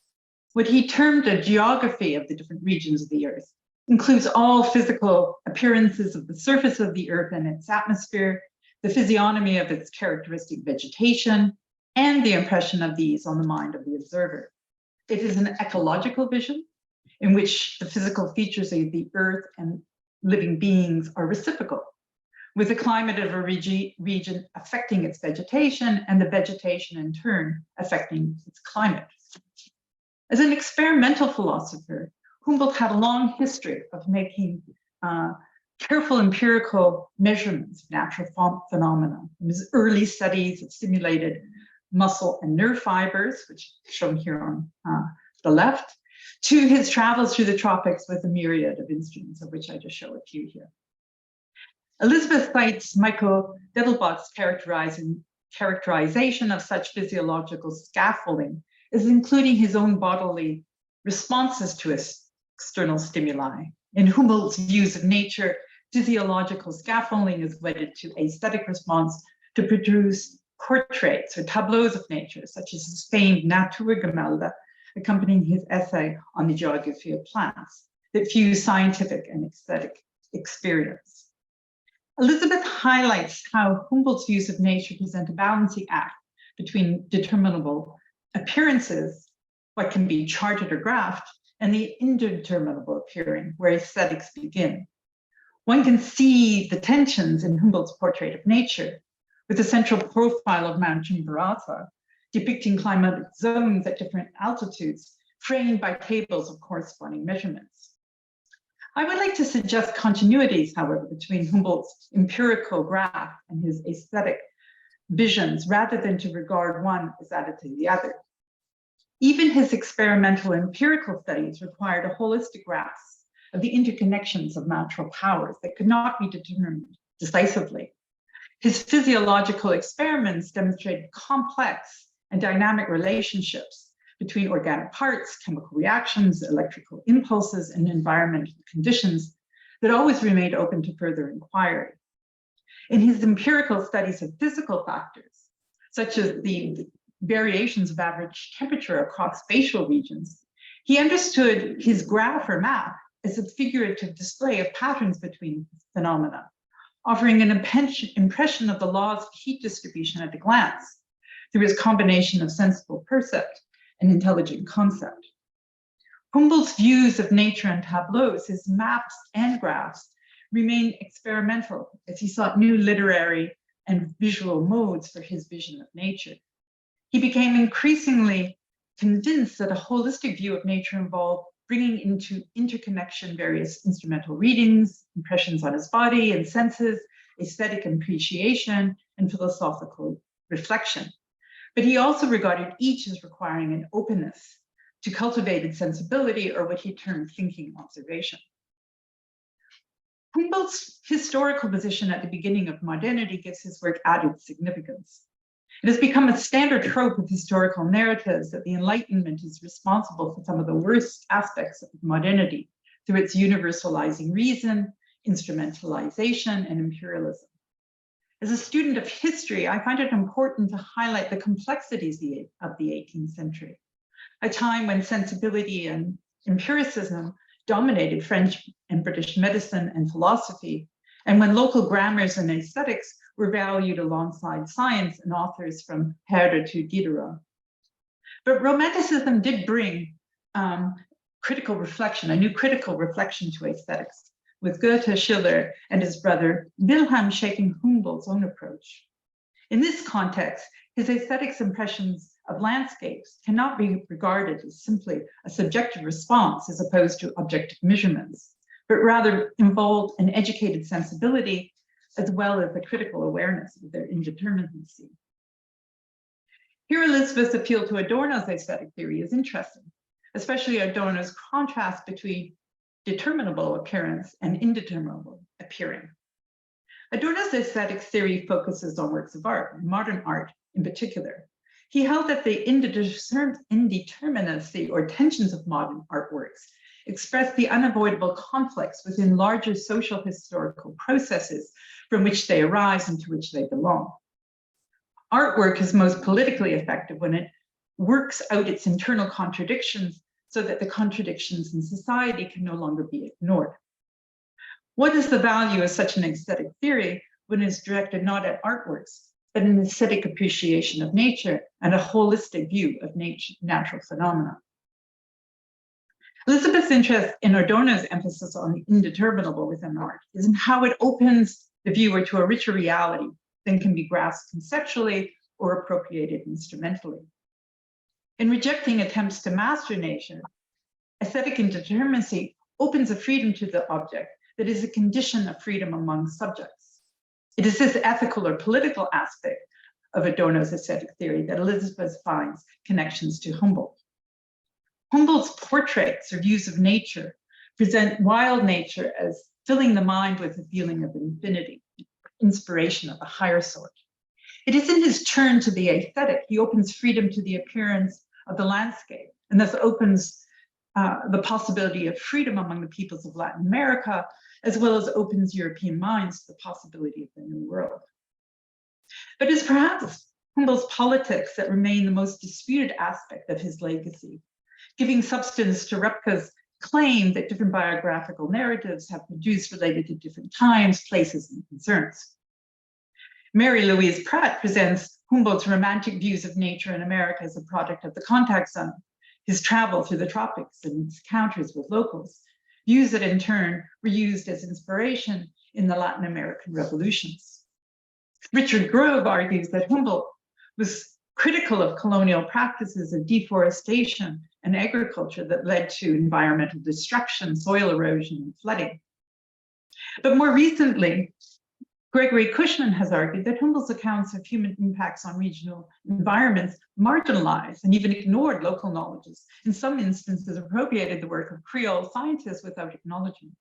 What he termed a geography of the different regions of the Earth includes all physical appearances of the surface of the Earth and its atmosphere, the physiognomy of its characteristic vegetation, and the impression of these on the mind of the observer. It is an ecological vision in which the physical features of the Earth and living beings are reciprocal, with the climate of a region affecting its vegetation and the vegetation in turn affecting its climate. As an experimental philosopher, Humboldt had a long history of making careful empirical measurements of natural phenomena. In his early studies of simulated muscle and nerve fibers, which are shown here on the left, to his travels through the tropics with a myriad of instruments, of which I just show a few here. Elizabeth cites Michael Dettelbach's characterization of such physiological scaffolding as including his own bodily responses to external stimuli. In Humboldt's views of nature, physiological scaffolding is wedded to aesthetic response to produce portraits or tableaus of nature, such as his famed Naturgemälde, accompanying his essay on the geography of plants, that fuse scientific and aesthetic experience. Elizabeth highlights how Humboldt's views of nature present a balancing act between determinable appearances, what can be charted or graphed, and the indeterminable appearing, where aesthetics begin. One can see the tensions in Humboldt's portrait of nature, with the central profile of Mount Chimborazo, depicting climatic zones at different altitudes, framed by tables of corresponding measurements. I would like to suggest continuities, however, between Humboldt's empirical graph and his aesthetic visions, rather than to regard one as added to the other. Even his experimental empirical studies required a holistic grasp of the interconnections of natural powers that could not be determined decisively. His physiological experiments demonstrated complex and dynamic relationships between organic parts, chemical reactions, electrical impulses, and environmental conditions that always remained open to further inquiry. In his empirical studies of physical factors, such as the variations of average temperature across spatial regions, he understood his graph or map as a figurative display of patterns between phenomena, offering an impression of the laws of heat distribution at a glance through his combination of sensible percept and intelligent concept. Humboldt's views of nature and tableaus, his maps and graphs, remain experimental as he sought new literary and visual modes for his vision of nature. He became increasingly convinced that a holistic view of nature involved bringing into interconnection various instrumental readings, impressions on his body and senses, aesthetic appreciation, and philosophical reflection. But he also regarded each as requiring an openness to cultivated sensibility, or what he termed thinking observation. Humboldt's historical position at the beginning of modernity gives his work added significance. It has become a standard trope of historical narratives that the Enlightenment is responsible for some of the worst aspects of modernity through its universalizing reason, instrumentalization, and imperialism. As a student of history, I find it important to highlight the complexities of the 18th century, a time when sensibility and empiricism dominated French and British medicine and philosophy, and when local grammars and aesthetics were valued alongside science and authors from Herder to Diderot. But Romanticism did bring critical reflection, a new critical reflection to aesthetics, with Goethe, Schiller, and his brother Wilhelm shaping Humboldt's own approach. In this context, his aesthetics impressions of landscapes cannot be regarded as simply a subjective response as opposed to objective measurements, but rather involved an educated sensibility as well as a critical awareness of their indeterminacy. Here, Elizabeth's appeal to Adorno's aesthetic theory is interesting, especially Adorno's contrast between determinable appearance and indeterminable appearing. Adorno's aesthetic theory focuses on works of art, modern art in particular. He held that the indeterminacy or tensions of modern artworks express the unavoidable conflicts within larger social historical processes from which they arise and to which they belong. Artwork is most politically effective when it works out its internal contradictions so that the contradictions in society can no longer be ignored. What is the value of such an aesthetic theory when it's directed not at artworks, but an aesthetic appreciation of nature and a holistic view of natural phenomena? Elizabeth's interest in Adorno's emphasis on the indeterminable within art is in how it opens the viewer to a richer reality than can be grasped conceptually or appropriated instrumentally. In rejecting attempts to master nature, aesthetic indeterminacy opens a freedom to the object that is a condition of freedom among subjects. It is this ethical or political aspect of Adorno's aesthetic theory that Elizabeth finds connections to Humboldt. Humboldt's portraits or views of nature present wild nature as filling the mind with a feeling of infinity, inspiration of a higher sort. It is in his turn to the aesthetic, he opens freedom to the appearance of the landscape, and thus opens the possibility of freedom among the peoples of Latin America, as well as opens European minds to the possibility of the New World. But it's perhaps Humboldt's politics that remain the most disputed aspect of his legacy, giving substance to Repke's claim that different biographical narratives have produced related to different times, places, and concerns. Mary Louise Pratt presents Humboldt's romantic views of nature in America as a product of the contact zone, his travel through the tropics and his encounters with locals, views that in turn were used as inspiration in the Latin American revolutions. Richard Grove argues that Humboldt was critical of colonial practices of deforestation and agriculture that led to environmental destruction, soil erosion, and flooding. But more recently, Gregory Cushman has argued that Humboldt's accounts of human impacts on regional environments marginalized and even ignored local knowledges, in some instances appropriated the work of Creole scientists without acknowledgement.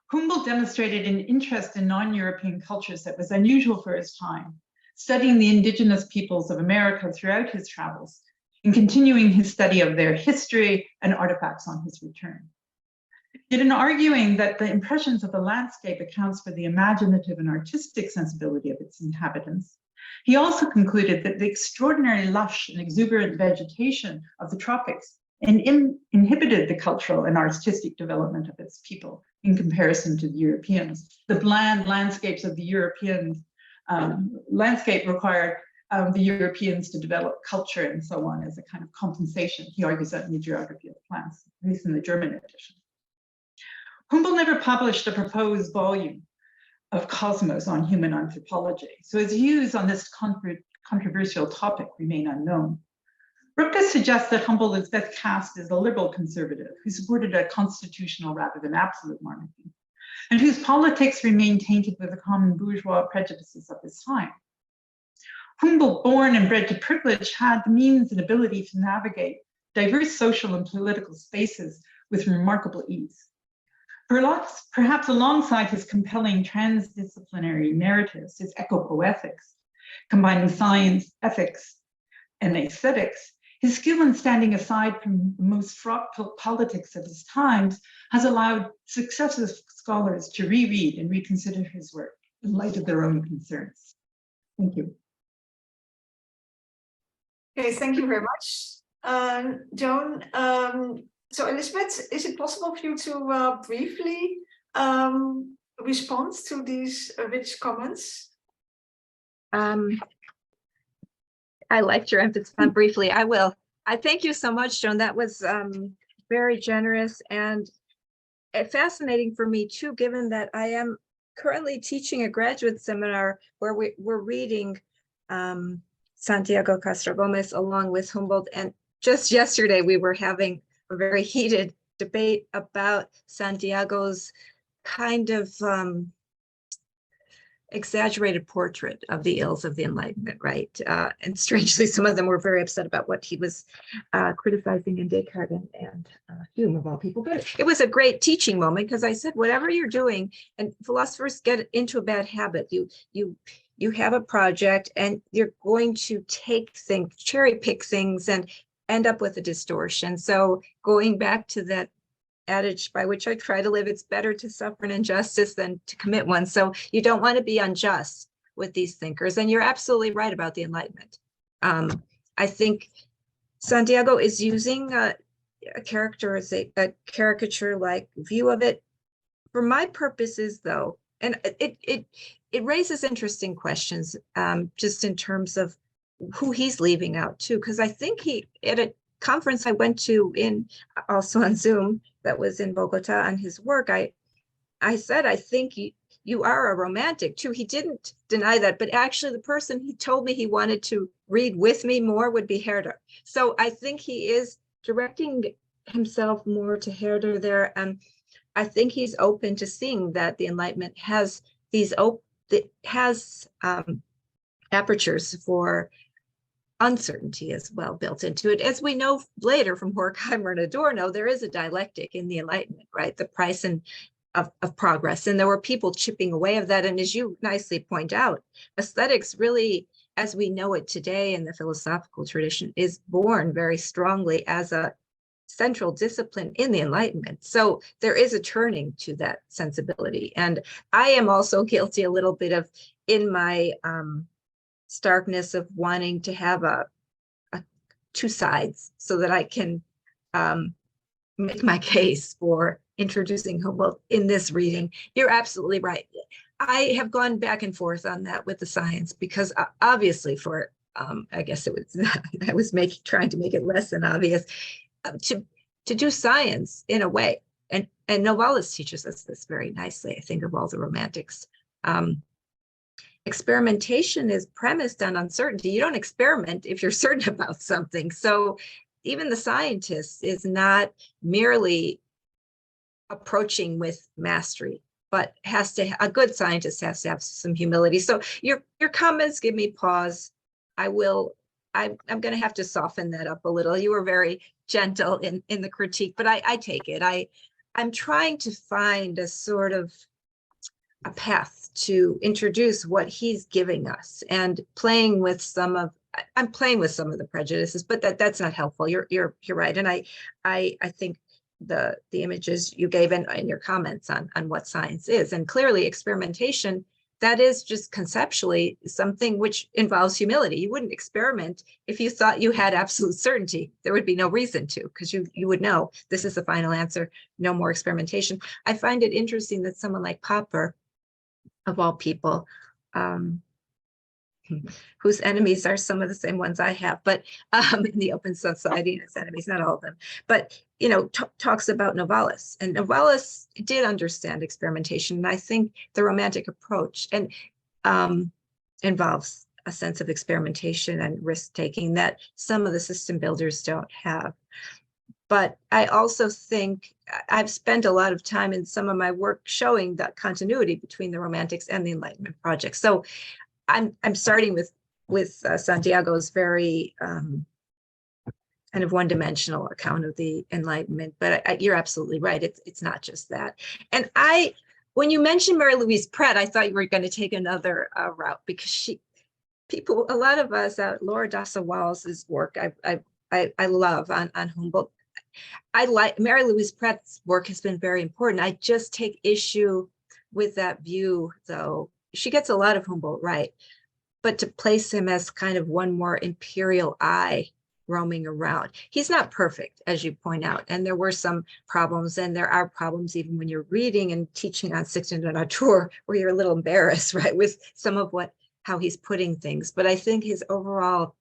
Humboldt demonstrated an interest in non-European cultures that was unusual for his time, studying the indigenous peoples of America throughout his travels and continuing his study of their history and artifacts on his return. Yet in arguing that the impressions of the landscape accounts for the imaginative and artistic sensibility of its inhabitants, he also concluded that the extraordinary lush and exuberant vegetation of the tropics inhibited the cultural and artistic development of its people in comparison to the Europeans. The bland landscapes of the European landscape required the Europeans to develop culture and so on as a kind of compensation. He argues that in the Geography of Plants, at least in the German edition. Humboldt never published a proposed volume of Cosmos on human anthropology, so his views on this controversial topic remain unknown. Rupke suggests that Humboldt is best cast as a liberal conservative who supported a constitutional rather than absolute monarchy, and whose politics remain tainted with the common bourgeois prejudices of his time. Humboldt, born and bred to privilege, had the means and ability to navigate diverse social and political spaces with remarkable ease. Perhaps alongside his compelling transdisciplinary narratives, his eco-poetics, combining science, ethics, and aesthetics, his skill in standing aside from the most fraught politics of his times has allowed successive scholars to reread and reconsider his work in light of their own concerns. Thank you. Okay, thank you very much, Joan. So Elizabeth, is it possible for you to briefly respond to these rich comments? I liked your emphasis on briefly. I will. I thank you so much, Joan. That was very generous and fascinating for me too, given that I am currently teaching a graduate seminar where we're reading Santiago Castro Gomez along with Humboldt. And just yesterday we were having a very heated debate about Santiago's kind of exaggerated portrait of the ills of the Enlightenment, right? And strangely, some of them were very upset about what he was criticizing in Descartes and Hume, of all people. But it was a great teaching moment because I said, whatever you're doing, and philosophers get into a bad habit. You have a project and you're going to take things, cherry pick things, and end up with a distortion. So going back to that adage by which I try to live, it's better to suffer an injustice than to commit one. So you don't want to be unjust with these thinkers. And you're absolutely right about the Enlightenment. I think Santiago is using a caricature-like view of it. For my purposes, though, and it raises interesting questions just in terms of who he's leaving out too, because I think at a conference I went to also on Zoom that was in Bogota on his work, I said, I think you are a romantic too. He didn't deny that, but actually the person he told me he wanted to read with me more would be Herder. So I think he is directing himself more to Herder there. And I think he's open to seeing that the Enlightenment has apertures for uncertainty as well built into it. As we know later from Horkheimer and Adorno, there is a dialectic in the Enlightenment, right? The price of progress. And there were people chipping away of that. And as you nicely point out, aesthetics really, as we know it today in the philosophical tradition, is born very strongly as a central discipline in the Enlightenment. So there is a turning to that sensibility. And I am also guilty a little bit of, in my starkness, of wanting to have a two sides so that I can make my case for introducing Humboldt in this reading. You're absolutely right. I have gone back and forth on that with the science because obviously for, I guess it was, I was trying to make it less than obvious, to do science in a way. And Novalis teaches us this very nicely, I think, of all the romantics. Experimentation is premised on uncertainty. You don't experiment if you're certain about something. So even the scientist is not merely approaching with mastery, but a good scientist has to have some humility. So your comments give me pause. I'm going to have to soften that up a little. You were very gentle in the critique, but I take it. I'm trying to find a sort of a path to introduce what he's giving us, and I'm playing with some of the prejudices, but that's not helpful. You're right. And I think the images you gave in your comments on what science is, and clearly experimentation, that is just conceptually something which involves humility. You wouldn't experiment if you thought you had absolute certainty. There would be no reason to, because you would know this is the final answer, no more experimentation. I find it interesting that someone like Popper, of all people, whose enemies are some of the same ones I have, but in the Open Society, his enemies, not all of them, but talks about Novalis. And Novalis did understand experimentation, and I think the romantic approach involves a sense of experimentation and risk-taking that some of the system builders don't have. But I also think I've spent a lot of time in some of my work showing that continuity between the Romantics and the Enlightenment project. So I'm starting with Santiago's very kind of one-dimensional account of the Enlightenment, but you're absolutely right. It's not just that. And when you mentioned Mary Louise Pratt, I thought you were going to take another route, because a lot of us, Laura Dassa Walls's work, I love on Humboldt. I like Mary Louise Pratt's work has been very important. I just take issue with that view, though. She gets a lot of Humboldt right, but to place him as kind of one more imperial eye roaming around. He's not perfect, as you point out, and there were some problems, and there are problems even when you're reading and teaching on Sixteen de Nature, where you're a little embarrassed, right, with some of how he's putting things. But I think his overall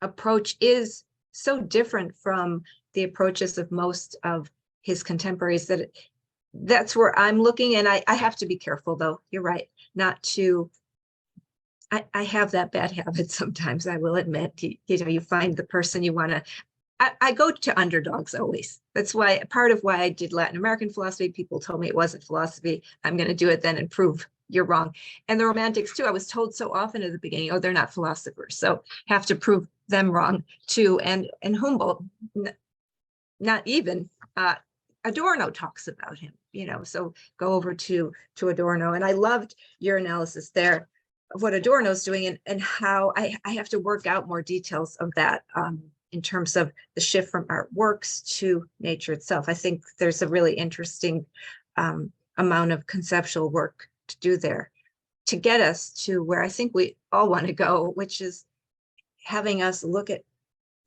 approach is so different from the approaches of most of his contemporaries, that's where I'm looking. And I have to be careful, though. You're right, not to. I have that bad habit sometimes, I will admit. You find the person you want to. I go to underdogs always. That's why part of why I did Latin American philosophy. People told me it wasn't philosophy. I'm going to do it then and prove you're wrong. And the Romantics too. I was told so often at the beginning, oh, they're not philosophers, so have to prove them wrong too. And Humboldt, not even. Adorno talks about him, so go over to Adorno. And I loved your analysis there of what Adorno's doing and how I have to work out more details of that in terms of the shift from art works to nature itself. I think there's a really interesting amount of conceptual work to do there to get us to where I think we all want to go, which is having us look at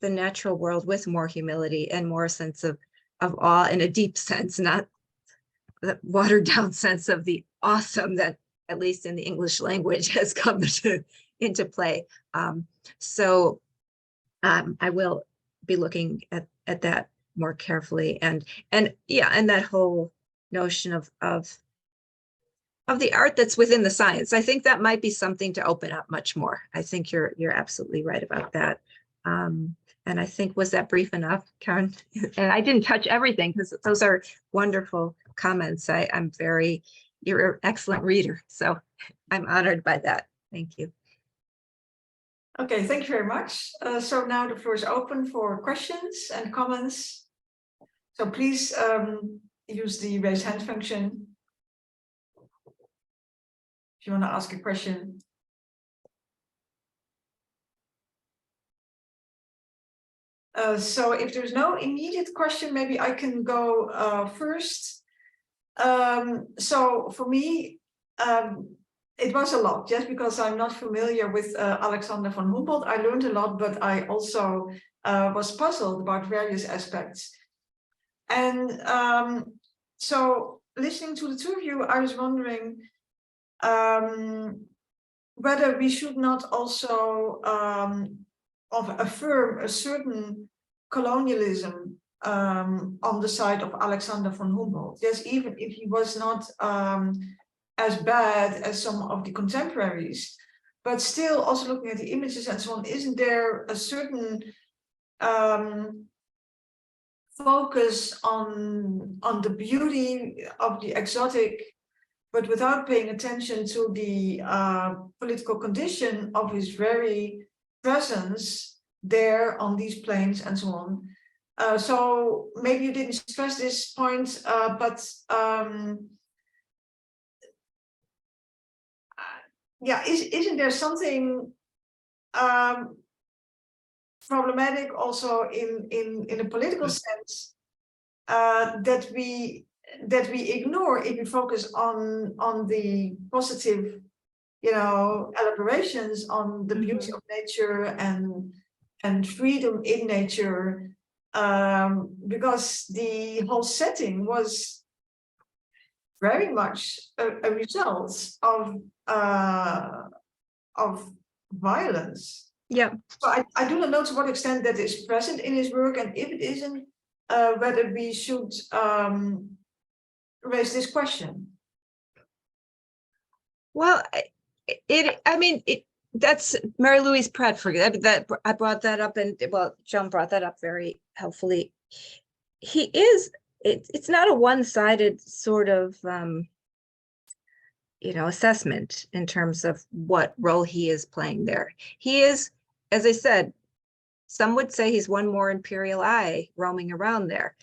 the natural world with more humility and more sense of awe, in a deep sense, not the watered down sense of the awesome that, at least in the English language, has come into play. So I will be looking at that more carefully, and that whole notion of the art that's within the science. I think that might be something to open up much more. I think you're absolutely right about that. And I think, was that brief enough, Karen? And I didn't touch everything because those are wonderful comments. You're an excellent reader, so I'm honored by that. Thank you. Okay, thank you very much. So now the floor is open for questions and comments. So please use the raise hand function if you want to ask a question. So if there's no immediate question, maybe I can go first. So for me, it was a lot, just because I'm not familiar with Alexander von Humboldt. I learned a lot, but I also was puzzled about various aspects. And so listening to the two of you, I was wondering whether we should not also affirm a certain colonialism on the side of Alexander von Humboldt. Yes, even if he was not as bad as some of the contemporaries, but still also looking at the images and so on, isn't there a certain focus on the beauty of the exotic, but without paying attention to the political condition of his very presence there on these plains and so on? So maybe you didn't stress this point, but isn't there something problematic also in a political sense that we ignore if we focus on the positive, elaborations on the beauty of nature and freedom in nature, because the whole setting was very much a result of violence. Yeah. So I do not know to what extent that is present in his work, and if it isn't, whether we should raise this question. Well, that's Mary-Louise Pratford. That I brought that up, and Joan brought that up very helpfully. It's not a one-sided sort of assessment in terms of what role he is playing there. He is, as I said, some would say he's one more imperial eye roaming around there.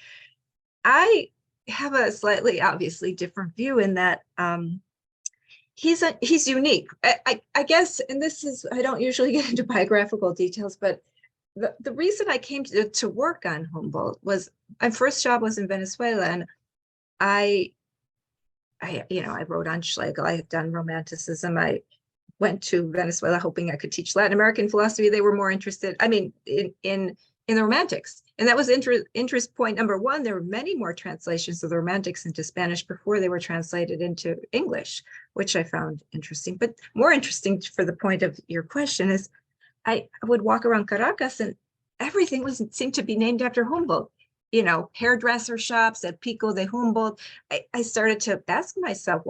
I have a slightly, obviously, different view in that he's unique. I guess, and this is, I don't usually get into biographical details, but the reason I came to work on Humboldt was my first job was in Venezuela, and I wrote on Schlegel. I had done Romanticism. I went to Venezuela hoping I could teach Latin American philosophy. They were more interested, in the Romantics. And that was interest point number one. There were many more translations of the Romantics into Spanish before they were translated into English, which I found interesting. But more interesting for the point of your question is I would walk around Caracas and everything seemed to be named after Humboldt. you know, hairdresser shops at Pico de Humboldt. I started to ask myself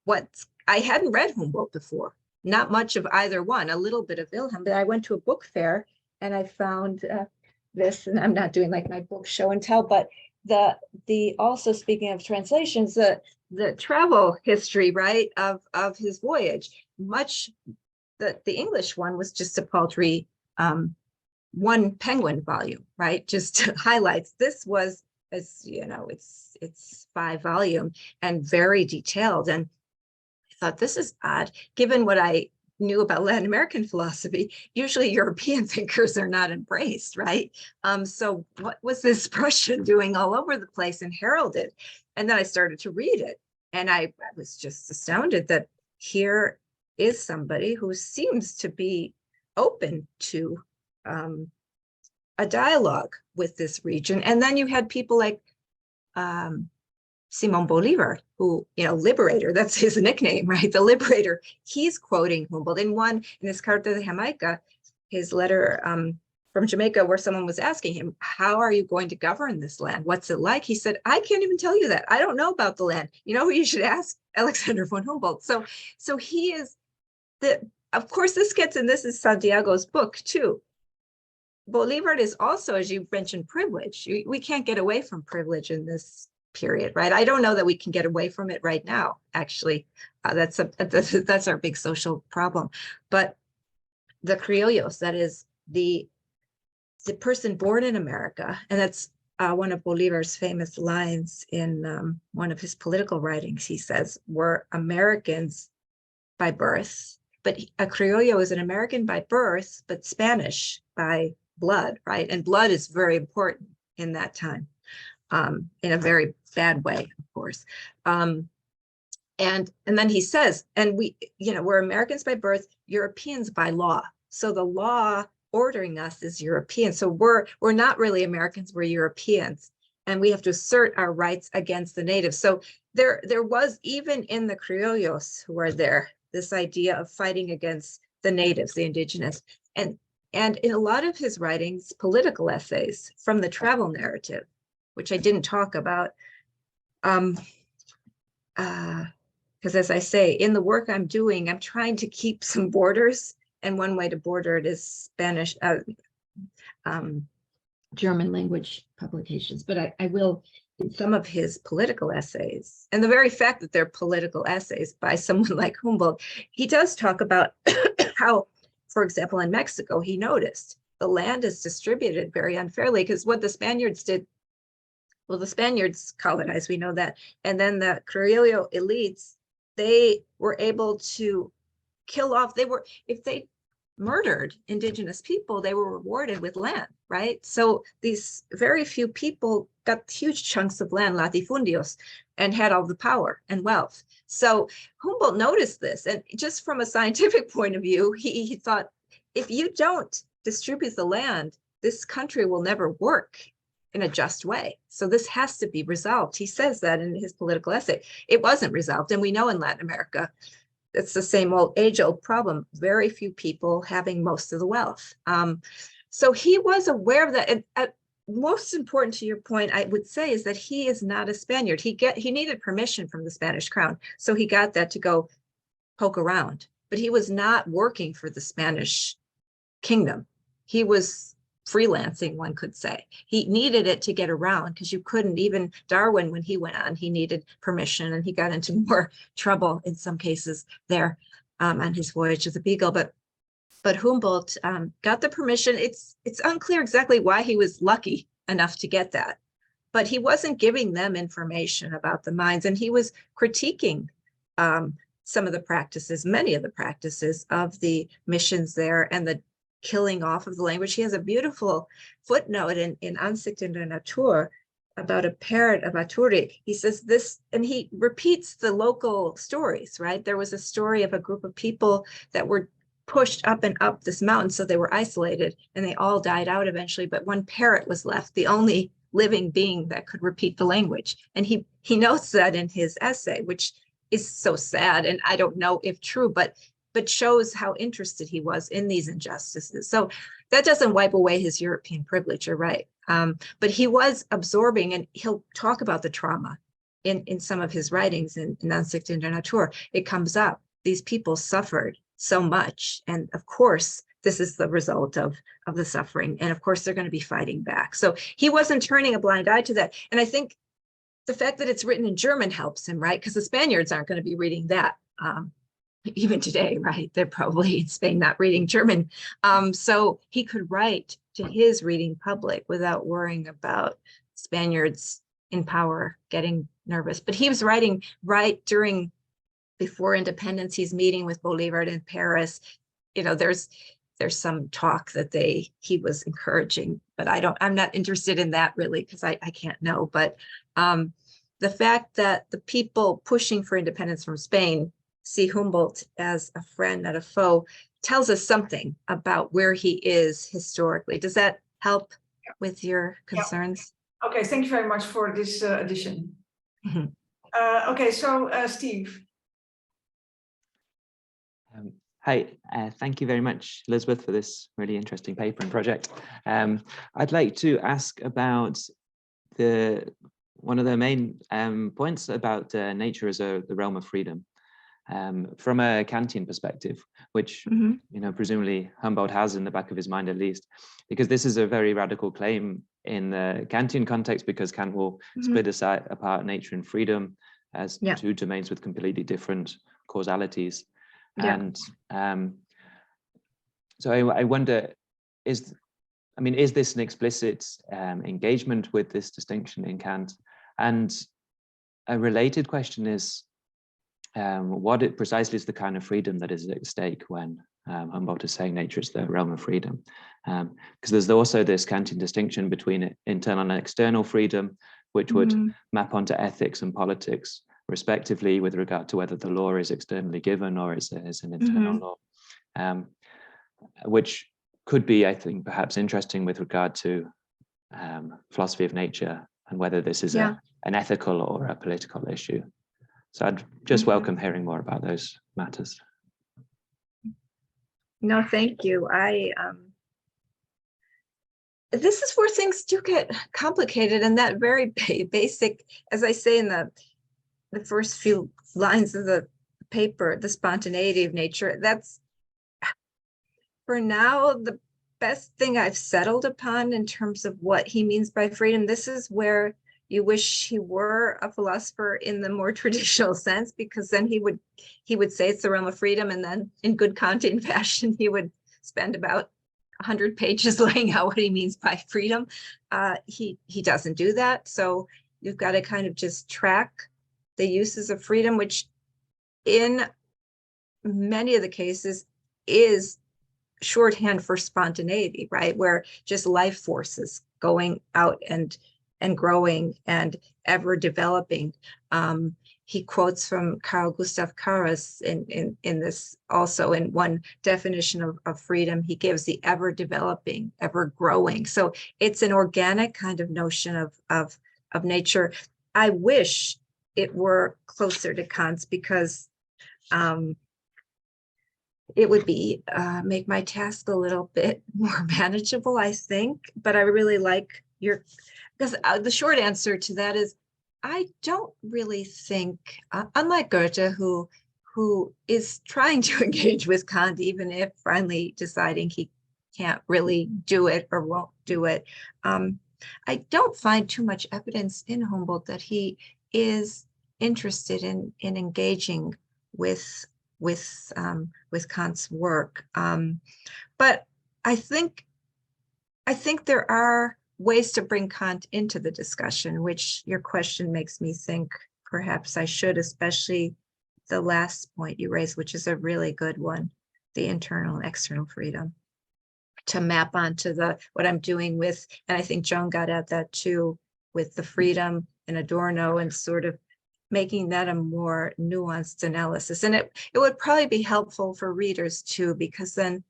what I hadn't read Humboldt before, not much of either one, a little bit of Wilhelm, but I went to a book fair and I found this, and I'm not doing like my book show and tell, but the also speaking of translations, the travel history, right, of his voyage, much the English one was just a paltry one penguin volume, right? Just highlights. This was, as you know, it's 5 volume and very detailed. And I thought, this is odd, given what I knew about Latin American philosophy. Usually European thinkers are not embraced, right? So what was this Prussian doing all over the place and heralded? And then I started to read it, and I was just astounded that here is somebody who seems to be open to a dialogue with this region. And then you had people like Simon Bolivar, who, you know, liberator, that's his nickname, right? The liberator. He's quoting Humboldt in his Carta de Jamaica, his letter from Jamaica, where someone was asking him, how are you going to govern this land? What's it like? He said, I can't even tell you that. I don't know about the land. You know who you should ask? Alexander von Humboldt. So he is of course, this is Santiago's book too. Bolivar is also, as you mentioned, privilege. We can't get away from privilege in this period, right? I don't know that we can get away from it right now, actually. That's our big social problem. But the criollos, that is the person born in America, and that's one of Bolivar's famous lines in one of his political writings. He says, we're Americans by birth, but a criollo is an American by birth, but Spanish by blood, right? And blood is very important in that time, in a very bad way, of course. And then he says, and we're Americans by birth, Europeans by law. So the law ordering us is European. So we're not really Americans, we're Europeans, and we have to assert our rights against the natives. So there was, even in the criollos who were there, this idea of fighting against the natives, the indigenous, and in a lot of his writings, political essays from the travel narrative, which I didn't talk about, because as I say, in the work I'm doing, I'm trying to keep some borders, and one way to border it is Spanish, German language publications. But I will, in some of his political essays, and the very fact that they're political essays by someone like Humboldt, he does talk about how, for example, in Mexico, he noticed the land is distributed very unfairly, because what the Spaniards did, well, the Spaniards colonized, we know that, and then the criollo elites, they were able to kill off, if they murdered indigenous people, they were rewarded with land, right? So these very few people got huge chunks of land, latifundios, and had all the power and wealth. So Humboldt noticed this, and just from a scientific point of view, he thought, if you don't distribute the land, this country will never work in a just way. So this has to be resolved. He says that in his political essay. It wasn't resolved, and we know in Latin America, it's the same age-old problem, very few people having most of the wealth. So he was aware of that. And most important to your point, I would say, is that he is not a Spaniard. He needed permission from the Spanish crown. So he got that to go poke around, but he was not working for the Spanish kingdom. He was freelancing, one could say. He needed it to get around, because you couldn't, even Darwin, when he went on, he needed permission, and he got into more trouble in some cases there on his voyage to the Beagle. But Humboldt got the permission. It's unclear exactly why he was lucky enough to get that, but he wasn't giving them information about the mines, and he was critiquing some of the practices, many of the practices of the missions there, and the killing off of the language. He has a beautiful footnote in Ansicht in der Natur about a parrot of Aturi. He says this, and he repeats the local stories, right? There was a story of a group of people that were pushed up and up this mountain, so they were isolated, and they all died out eventually, but one parrot was left, the only living being that could repeat the language. And he notes that in his essay, which is so sad, and I don't know if true, but shows how interested he was in these injustices. So that doesn't wipe away his European privilege, you're right. But he was absorbing, and he'll talk about the trauma in some of his writings in Ansicht in der Natur. It comes up. These people suffered so much. And of course, this is the result of the suffering. And of course, they're going to be fighting back. So he wasn't turning a blind eye to that. And I think the fact that it's written in German helps him, right? Because the Spaniards aren't going to be reading that even today, right? They're probably in Spain not reading German. So he could write to his reading public without worrying about Spaniards in power getting nervous. But he was writing right before independence. He's meeting with Bolivar in Paris. There's some talk that he was encouraging, but I'm not interested in that really, because I can't know. But the fact that the people pushing for independence from Spain see Humboldt as a friend, not a foe, tells us something about where he is historically. Does that help with your concerns? Yeah. Okay, thank you very much for this addition. Mm-hmm. Okay, so Steve. Hi, thank you very much, Elizabeth, for this really interesting paper and project. I'd like to ask about one of the main points about nature as the realm of freedom. From a Kantian perspective, which presumably Humboldt has in the back of his mind at least, because this is a very radical claim in the Kantian context, because Kant will split apart nature and freedom as two domains with completely different causalities. And so I wonder, is this an explicit engagement with this distinction in Kant? And a related question is, what precisely is the kind of freedom that is at stake when Humboldt is saying nature is the realm of freedom? Because there's also this Kantian distinction between internal and external freedom, which would map onto ethics and politics, respectively, with regard to whether the law is externally given or is an internal law, which could be, I think, perhaps interesting with regard to philosophy of nature and whether this is an ethical or a political issue. So I'd just welcome hearing more about those matters. No, thank you. This is where things do get complicated, and that very basic, as I say in the first few lines of the paper, the spontaneity of nature, that's for now the best thing I've settled upon in terms of what he means by freedom. This is where you wish he were a philosopher in the more traditional sense, because then he would say it's the realm of freedom, and then in good Kantian fashion he would spend about 100 pages laying out what he means by freedom. He doesn't do that, so you've got to kind of just track the uses of freedom, which in many of the cases is shorthand for spontaneity, right? Where just life forces going out and growing and ever developing. He quotes from Carl Gustav Karras in this also, in one definition of freedom. He gives the ever developing, ever growing. So it's an organic kind of notion of nature. I wish it were closer to Kant's, because it would be make my task a little bit more manageable, I think. But I really like because the short answer to that is, I don't really think, unlike Goethe, who is trying to engage with Kant, even if finally deciding he can't really do it or won't do it, I don't find too much evidence in Humboldt that he is interested in engaging with Kant's work. But I think there are ways to bring Kant into the discussion, which your question makes me think perhaps I should, especially the last point you raised, which is a really good one, the internal and external freedom, to map onto what I'm doing with, and I think Joan got at that too, with the freedom in Adorno, and sort of making that a more nuanced analysis. And it would probably be helpful for readers too, because then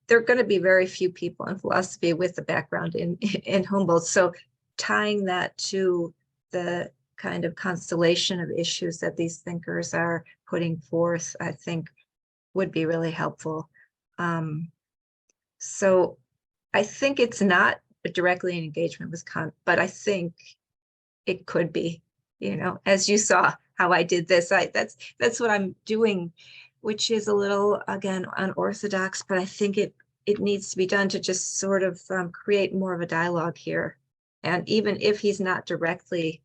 there are going to be very few people in philosophy with the background in Humboldt. So tying that to the kind of constellation of issues that these thinkers are putting forth, I think would be really helpful. So I think it's not directly in engagement with Kant, but I think it could be, as you saw how I did this, that's what I'm doing, which is a little, again, unorthodox, but I think it needs to be done to just sort of create more of a dialogue here. And even if he's not directly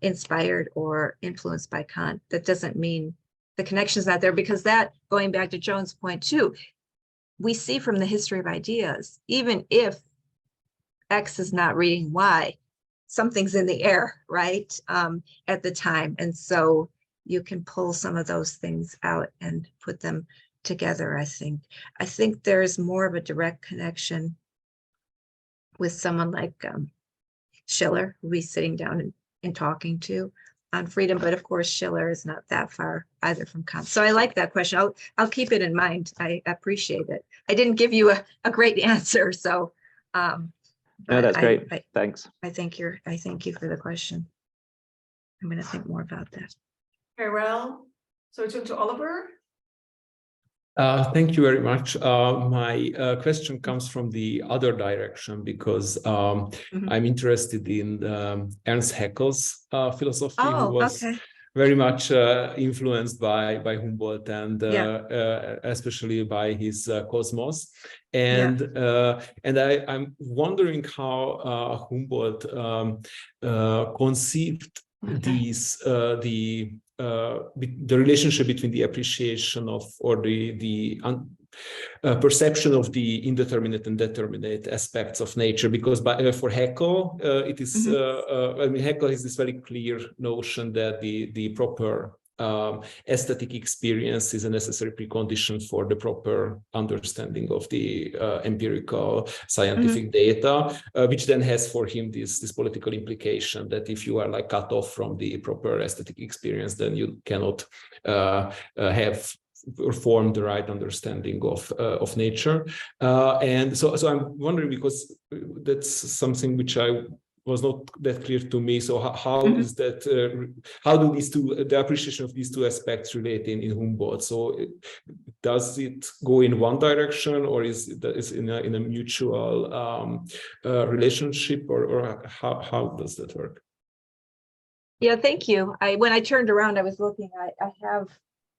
inspired or influenced by Kant, that doesn't mean the connection's not there, because that, going back to Joan's point too, we see from the history of ideas, even if X is not reading Y, something's in the air, right, at the time. And so you can pull some of those things out and put them together, I think. I think there's more of a direct connection with someone like Schiller, who he's sitting down and talking to on freedom. But of course, Schiller is not that far either from Kant. So I like that question. I'll keep it in mind. I appreciate it. I didn't give you a great answer, so no, that's great. Thanks. I thank you for the question. I'm going to think more about that. Very well. So turn to Oliver. Thank you very much. My question comes from the other direction, because I'm interested in Ernst Haeckel's philosophy, who was very much influenced by Humboldt and especially by his Cosmos. And I'm wondering how Humboldt conceived these the relationship between the appreciation of, or the perception of the indeterminate and determinate aspects of nature, because for Haeckel it is I mean, Haeckel has this very clear notion that the proper aesthetic experience is a necessary precondition for the proper understanding of the empirical scientific data, which then has for him this political implication that if you are like cut off from the proper aesthetic experience, then you cannot have or form the right understanding of nature. And so I'm wondering, because that's something which I was not that clear to me. So how is that? How do the appreciation of these two aspects relate in Humboldt? So does it go in one direction, or is it in a mutual relationship, or how does that work? Yeah, thank you. When I turned around, I was looking. I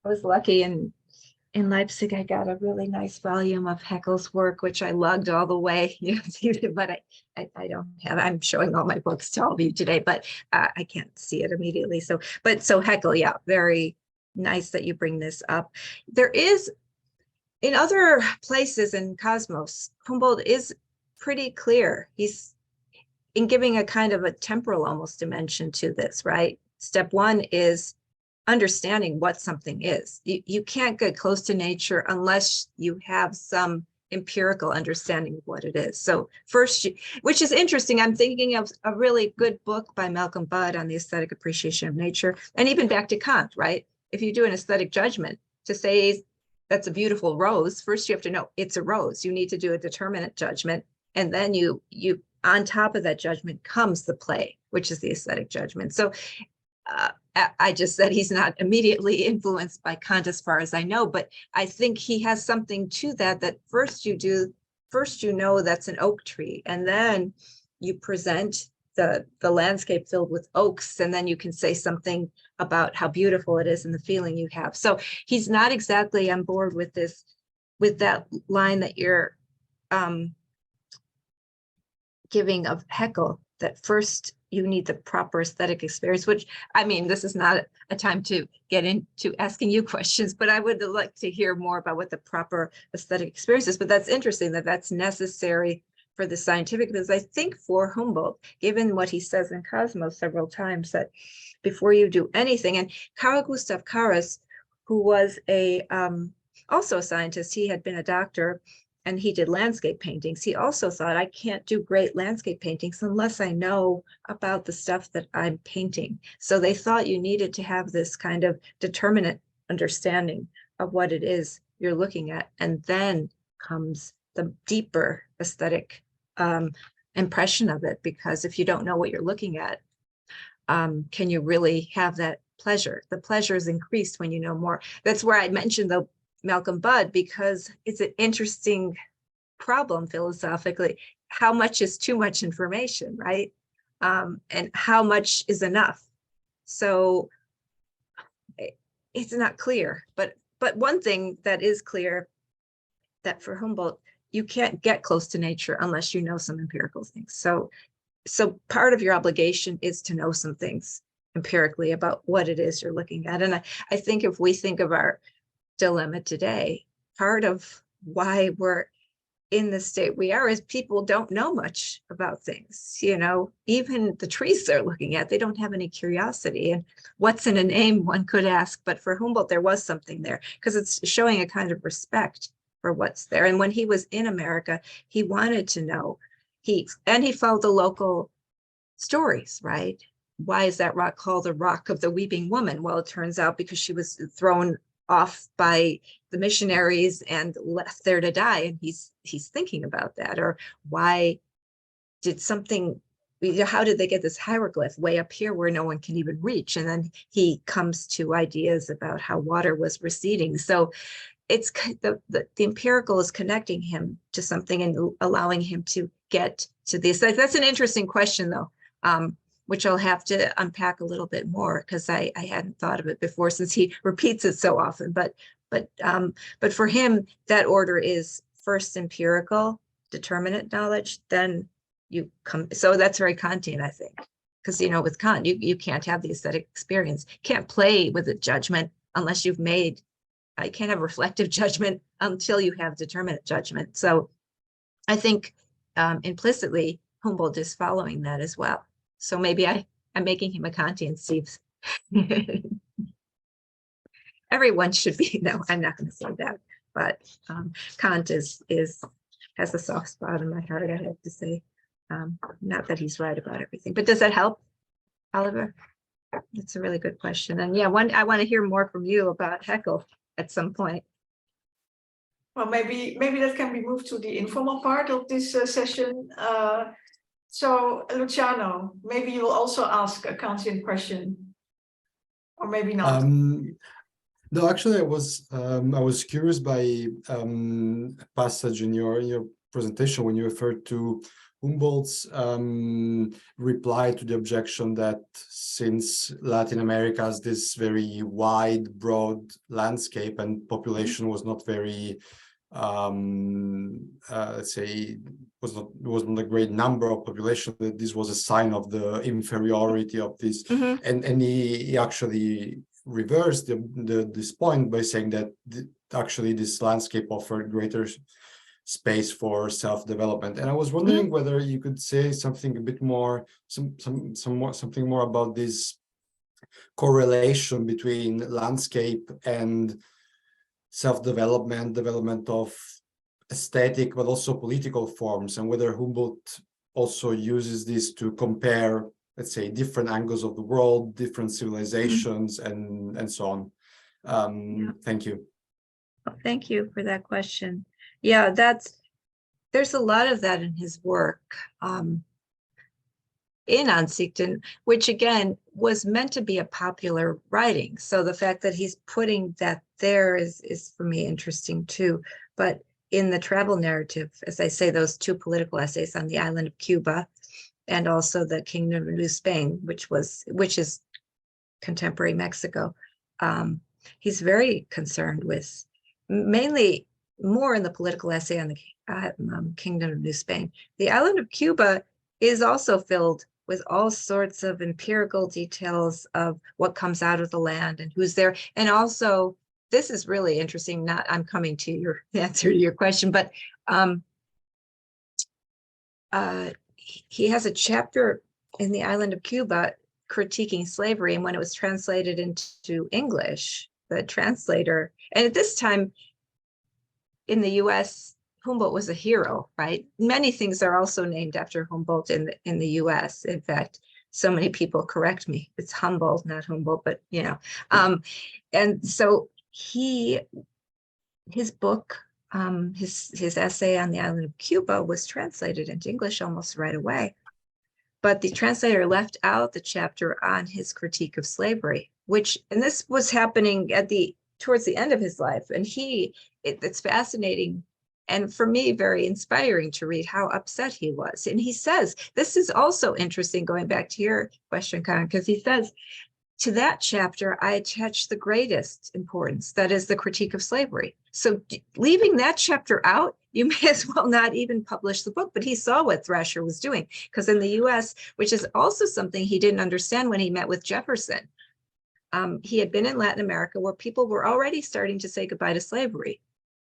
was lucky in Leipzig. I got a really nice volume of Haeckel's work, which I lugged all the way, but I don't have, I'm showing all my books to all of you today, but I can't see it immediately. So Haeckel, yeah, very nice that you bring this up. There is, in other places in Cosmos, Humboldt is pretty clear. He's in giving a kind of a temporal almost dimension to this, right? Step one is understanding what something is. You can't get close to nature unless you have some empirical understanding of what it is. So first, which is interesting, I'm thinking of a really good book by Malcolm Budd on the aesthetic appreciation of nature, and even back to Kant, right? If you do an aesthetic judgment, to say that's a beautiful rose, first you have to know it's a rose. You need to do a determinate judgment, and then you on top of that judgment comes the play, which is the aesthetic judgment. So I just said he's not immediately influenced by Kant as far as I know, but I think he has something to that first you know that's an oak tree, and then you present the landscape filled with oaks, and then you can say something about how beautiful it is and the feeling you have. So he's not exactly on board with this, with that line that you're giving of Haeckel, that first you need the proper aesthetic experience, which, I mean, this is not a time to get into asking you questions, but I would like to hear more about what the proper aesthetic experience is. But that's interesting that that's necessary for the scientific, because I think for Humboldt, given what he says in Cosmos several times, that before you do anything, and Carl Gustav Karras, who was also a scientist, he had been a doctor, and he did landscape paintings. He also thought, I can't do great landscape paintings unless I know about the stuff that I'm painting. So they thought you needed to have this kind of determinate understanding of what it is you're looking at. And then comes the deeper aesthetic impression of it, because if you don't know what you're looking at, can you really have that pleasure? The pleasure is increased when you know more. That's where I mentioned the Malcolm Budd, because it's an interesting problem philosophically. how much is too much information, right? And how much is enough? So it's not clear, but one thing that is clear, that for Humboldt, you can't get close to nature unless you know some empirical things. So part of your obligation is to know some things empirically about what it is you're looking at. And I think if we think of our dilemma today, part of why we're in the state we are is people don't know much about things. You know, even the trees they're looking at, they don't have any curiosity. And what's in a name, one could ask, but for Humboldt, there was something there because it's showing a kind of respect for what's there. And when he was in America, he wanted to know. He followed the local stories, right? Why is that rock called the Rock of the Weeping Woman? Well, it turns out because she was thrown off by the missionaries and left there to die. And he's thinking about that. Or why did something, how did they get this hieroglyph way up here where no one can even reach? And then he comes to ideas about how water was receding. So it's the empirical is connecting him to something and allowing him to get to this. That's an interesting question, though, which I'll have to unpack a little bit more because I hadn't thought of it before since he repeats it so often. But for him, that order is first empirical, determinate knowledge, then you come. So that's very Kantian, I think, because with Kant, you can't have the aesthetic experience, can't play with a judgment unless you've made. I can't have reflective judgment until you have determinate judgment. So I think implicitly Humboldt is following that as well. So maybe I'm making him a Kantian, Steve. Everyone should be. No, I'm not going to say that. But Kant has a soft spot in my heart, I have to say. Not that he's right about everything. But does that help, Oliver? That's a really good question. And yeah, I want to hear more from you about Haeckel at some point. Well, maybe that can be moved to the informal part of this session. So Luciano, maybe you will also ask a Kantian question, or maybe not. No, actually, I was curious by a passage in your presentation when you referred to Humboldt's reply to the objection that since Latin America has this very wide, broad landscape and population was not very, let's say, was not a great number of population, that this was a sign of the inferiority of this. Mm-hmm. And he actually reversed this point by saying that actually this landscape offered greater space for self-development. And I was wondering whether you could say something a bit more, something more about this correlation between landscape and self-development, development of aesthetic, but also political forms, and whether Humboldt also uses this to compare, let's say, different angles of the world, different civilizations, and so on. Thank you. Well, thank you for that question. Yeah, there's a lot of that in his work in Ansichten, which again was meant to be a popular writing. So the fact that he's putting that there is for me interesting too. But in the travel narrative, as I say, those two political essays on the island of Cuba and also the Kingdom of New Spain, which is contemporary Mexico, he's very concerned with mainly more in the political essay on the Kingdom of New Spain. The island of Cuba is also filled with all sorts of empirical details of what comes out of the land and who's there. And also, this is really interesting, I'm coming to your answer to your question, but he has a chapter in the island of Cuba critiquing slavery. And when it was translated into English, the translator, and at this time, in the US, Humboldt was a hero, right? Many things are also named after Humboldt in the US. In fact, so many people correct me. It's Humboldt, not Humboldt, but and so his book, his essay on the island of Cuba was translated into English almost right away. But the translator left out the chapter on his critique of slavery, and this was happening towards the end of his life. And it's fascinating and for me, very inspiring to read how upset he was. And he says, this is also interesting, going back to your question, Karen, because he says, to that chapter, I attach the greatest importance, that is the critique of slavery. So leaving that chapter out, you may as well not even publish the book. But he saw what Thrasher was doing, because in the US, which is also something he didn't understand when he met with Jefferson, he had been in Latin America where people were already starting to say goodbye to slavery.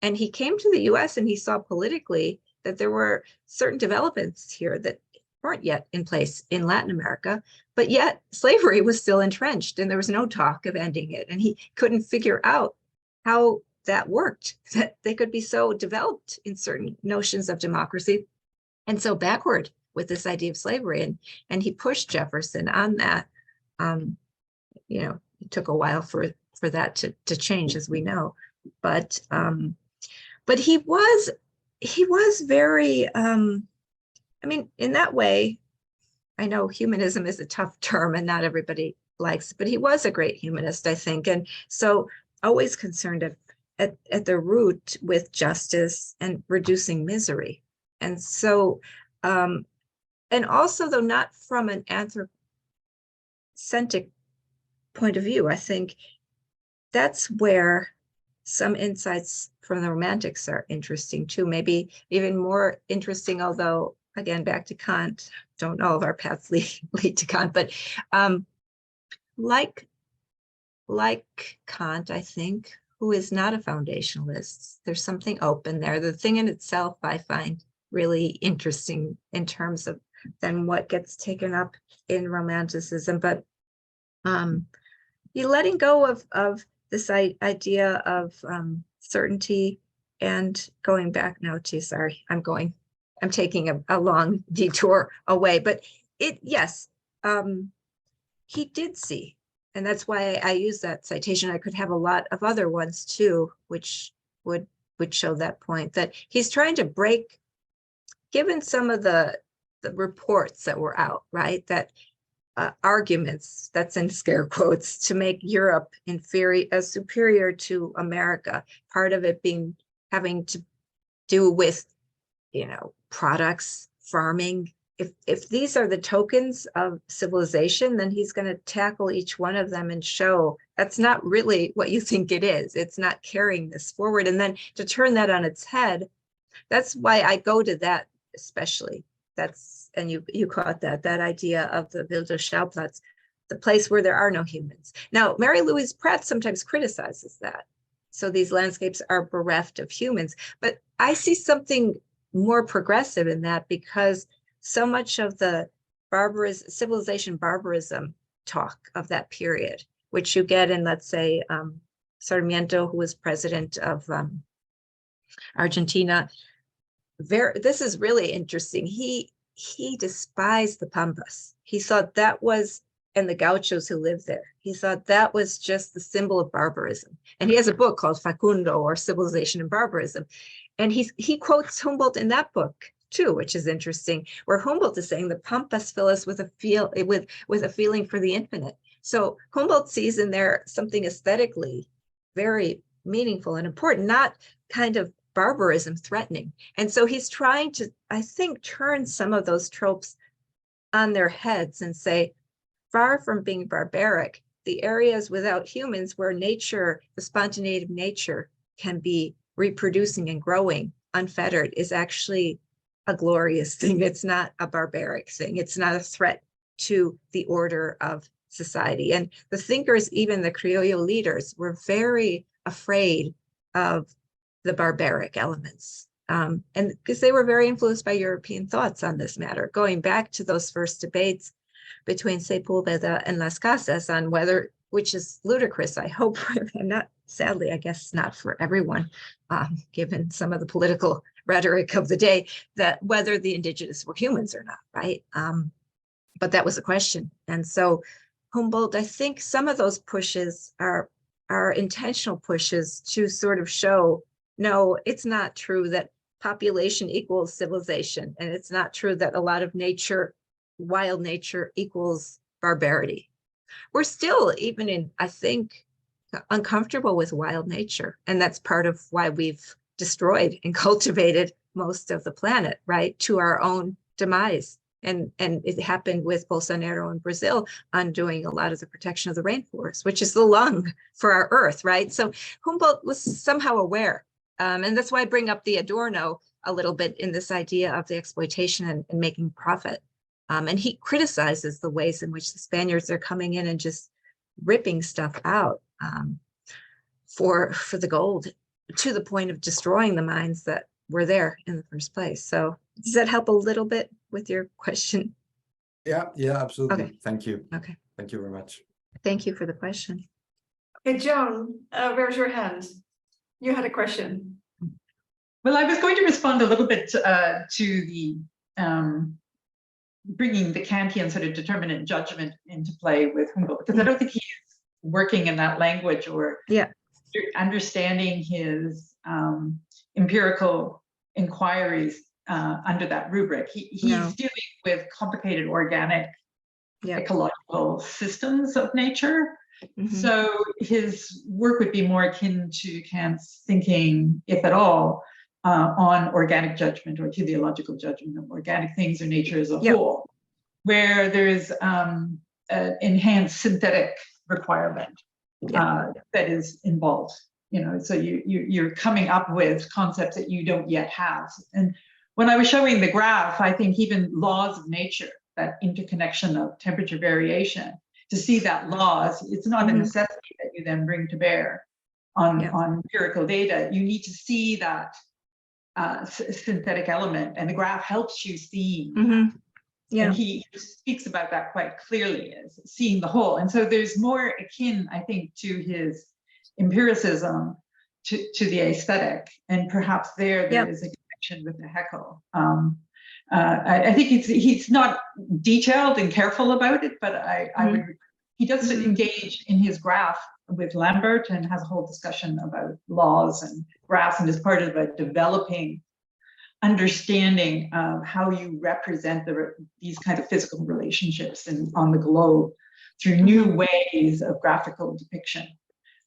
And he came to the US and he saw politically that there were certain developments here that weren't yet in place in Latin America, but yet slavery was still entrenched and there was no talk of ending it. And he couldn't figure out how that worked, that they could be so developed in certain notions of democracy and so backward with this idea of slavery. And he pushed Jefferson on that. You know, it took a while for that to change, as we know. But he was very, I mean, in that way, I know humanism is a tough term and not everybody likes it, but he was a great humanist, I think. And so always concerned at the root with justice and reducing misery. And so, and also, though not from an anthropocentric point of view, I think that's where some insights from the Romantics are interesting too, maybe even more interesting, although again, back to Kant, don't know if our paths lead to Kant, but like Kant, I think, who is not a foundationalist, there's something open there. The thing in itself I find really interesting in terms of then what gets taken up in Romanticism, but you letting go of this idea of certainty and going back now to, sorry, I'm taking a long detour away, but yes, he did see, and that's why I use that citation. I could have a lot of other ones too, which would show that point, that he's trying to break, given some of the reports that were out, right, that arguments, that's in scare quotes, to make Europe superior to America, part of it being having to do with, you know, products, farming. If these are the tokens of civilization, then he's going to tackle each one of them and show that's not really what you think it is. It's not carrying this forward. And then to turn that on its head, that's why I go to that especially. That's, and you caught that idea of the Wilderschauplatz, the place where there are no humans. Now, Mary Louise Pratt sometimes criticizes that. So these landscapes are bereft of humans, but I see something more progressive in that, because so much of the civilization barbarism talk of that period, which you get in, let's say, Sarmiento, who was president of Argentina. This is really interesting. He despised the Pampas. He thought that was, and the gauchos who lived there, he thought that was just the symbol of barbarism. And he has a book called Facundo, or Civilization and Barbarism. And he quotes Humboldt in that book too, which is interesting, where Humboldt is saying the Pampas fill us with a feeling for the infinite. So Humboldt sees in there something aesthetically very meaningful and important, not kind of barbarism threatening. And so he's trying to, I think, turn some of those tropes on their heads and say, far from being barbaric, the areas without humans where nature, the spontaneity of nature, can be reproducing and growing unfettered is actually a glorious thing. It's not a barbaric thing. It's not a threat to the order of society. And the thinkers, even the Criollo leaders, were very afraid of the barbaric elements. And because they were very influenced by European thoughts on this matter, going back to those first debates between Sepúlveda and Las Casas on whether, which is ludicrous, I hope, and not, sadly, I guess not for everyone, given some of the political rhetoric of the day, that whether the indigenous were humans or not, right? But that was a question. And so Humboldt, I think some of those pushes are intentional pushes to sort of show, no, it's not true that population equals civilization. And it's not true that a lot of nature, wild nature, equals barbarity. We're still, even in, I think, uncomfortable with wild nature. And that's part of why we've destroyed and cultivated most of the planet, right, to our own demise. And it happened with Bolsonaro in Brazil, undoing a lot of the protection of the rainforest, which is the lung for our earth, right? So Humboldt was somehow aware. And that's why I bring up the Adorno a little bit in this idea of the exploitation and making profit. And he criticizes the ways in which the Spaniards are coming in and just ripping stuff out for the gold, to the point of destroying the mines that were there in the first place. So does that help a little bit with your question? Yeah, absolutely. Okay. Thank you. Okay. Thank you very much. Thank you for the question. Okay, Joan, where's your hand? You had a question. Well, I was going to respond a little bit to the bringing the Kantian sort of determinate judgment into play with Humboldt, because I don't think he's working in that language or understanding his empirical inquiries under that rubric. He's dealing with complicated organic ecological systems of nature. So his work would be more akin to Kant's thinking, if at all, on organic judgment or teleological judgment of organic things or nature as a whole, where there's an enhanced synthetic requirement that is involved. You know, so you're coming up with concepts that you don't yet have. And when I was showing the graph, I think even laws of nature, that interconnection of temperature variation, to see that laws, it's not a necessity that you then bring to bear on empirical data. You need to see that synthetic element, and the graph helps you see. And he speaks about that quite clearly, as seeing the whole. And so there's more akin, I think, to his empiricism to the aesthetic, and perhaps there is a connection with the Haeckel. I think he's not detailed and careful about it, but he does engage in his graph with Lambert and has a whole discussion about laws and graphs, and is part of a developing understanding of how you represent these kind of physical relationships on the globe through new ways of graphical depiction.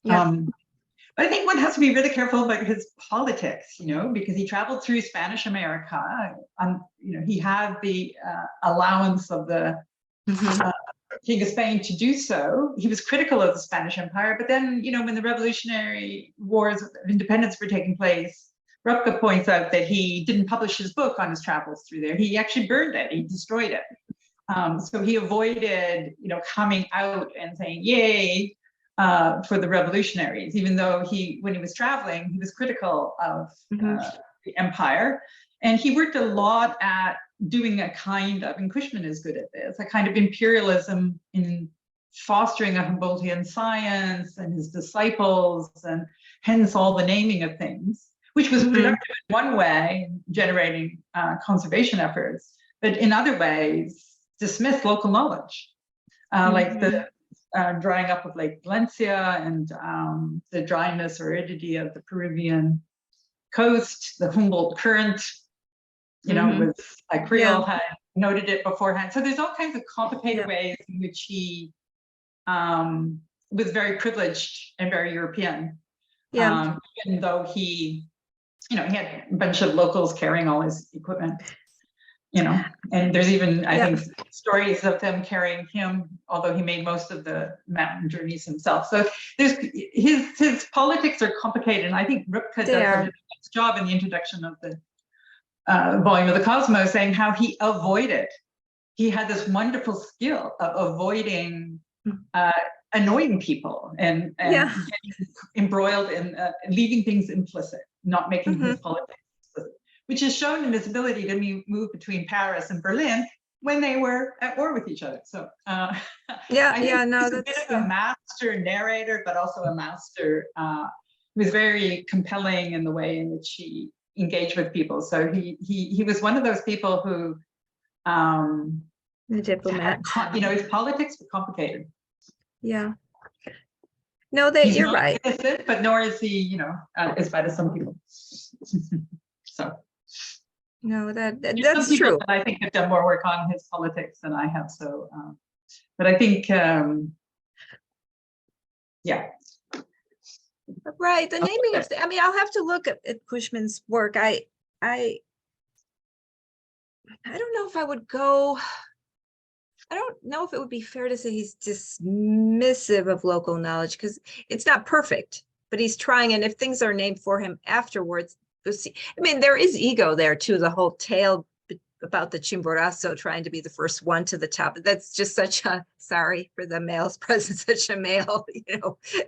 But I think one has to be really careful about his politics, you know, because he traveled through Spanish America. You know, he had the allowance of the King of Spain to do so. He was critical of the Spanish Empire, but then, you know, when the Revolutionary Wars of Independence were taking place, Rupke points out that he didn't publish his book on his travels through there. He actually burned it. He destroyed it. So he avoided, you know, coming out and saying, yay, for the revolutionaries, even though when he was traveling, he was critical of the empire. And he worked a lot at doing a kind of, and Cushman is good at this, a kind of imperialism in fostering a Humboldtian science and his disciples, and hence all the naming of things, which was productive in one way, generating conservation efforts, but in other ways dismissed local knowledge, like the drying up of Lake Valencia and the dryness or aridity of the Peruvian coast, the Humboldt current, you know, with like Creel had noted it beforehand. So there's all kinds of complicated ways in which he was very privileged and very European. Even though he, you know, he had a bunch of locals carrying all his equipment, you know, and there's even, I think, stories of them carrying him, although he made most of the mountain journeys himself. So there's his politics are complicated, and I think Rupke does a nice job in the introduction of the volume of the Cosmos, saying how he had this wonderful skill of avoiding annoying people and getting embroiled in leaving things implicit, not making his politics explicit, which is shown in his ability to move between Paris and Berlin when they were at war with each other. So he's a bit of a master narrator, but also a master who was very compelling in the way in which he engaged with people. So he was one of those people who the diplomat, you know, his politics were complicated. No, that you're right. Innocent, but nor is he, you know, as bad as some people. So no, that's true. true. I think have done more work on his politics than I have. So, but I think, Right, the naming of, I mean, I'll have to look at Cushman's work. I don't know if I would go, I don't know if it would be fair to say he's dismissive of local knowledge, because it's not perfect, but he's trying, and if things are named for him afterwards, you'll see, I mean, there is ego there too, the whole tale about the Chimborazo trying to be the first one to the top. That's just such a, sorry for the male's presence, such a male,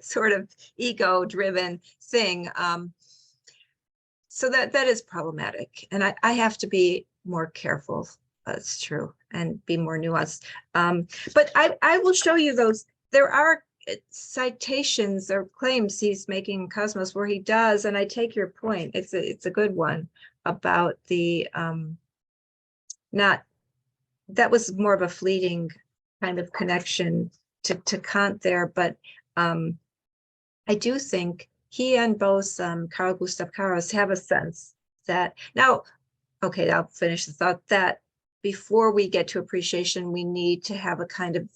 sort of ego-driven thing. So that is problematic, and I have to be more careful. That's true, and be more nuanced. But I will show you those. There are citations or claims he's making in Cosmos where he does, and I take your point. It's a good one about the that was more of a fleeting kind of connection to Kant there, but I do think he and both Carl Gustav Karros have a sense that now, okay, I'll finish the thought that before we get to appreciation, we need to have a kind of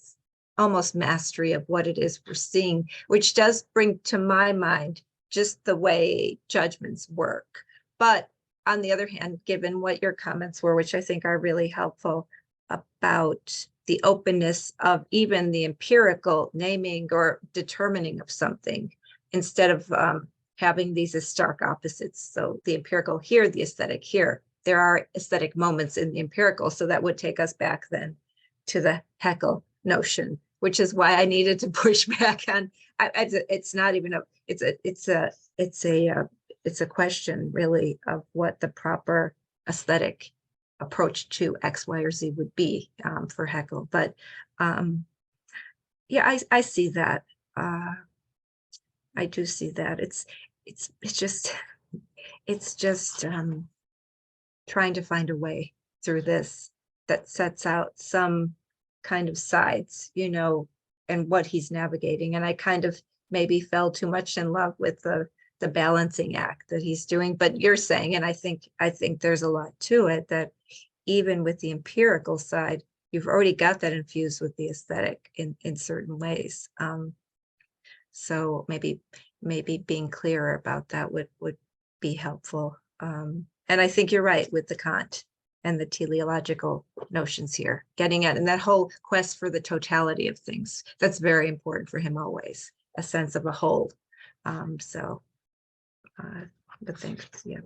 almost mastery of what it is we're seeing, which does bring to my mind just the way judgments work. But on the other hand, given what your comments were, which I think are really helpful about the openness of even the empirical naming or determining of something, instead of having these as stark opposites. So the empirical here, the aesthetic here. There are aesthetic moments in the empirical, so that would take us back then to the Haeckel notion, which is why I needed to push back on. It's not even a. It's a question really of what the proper aesthetic approach to X, Y, or Z would be for Haeckel. But yeah, I see that. I do see that. It's just trying to find a way through this that sets out some kind of sides, and what he's navigating. And I kind of maybe fell too much in love with the balancing act that he's doing. But you're saying, and I think there's a lot to it, that even with the empirical side, you've already got that infused with the aesthetic in certain ways. So maybe being clearer about that would be helpful. And I think you're right with the Kant and the teleological notions here, getting at, and that whole quest for the totality of things. That's very important for him always, a sense of a whole. But thanks, yeah.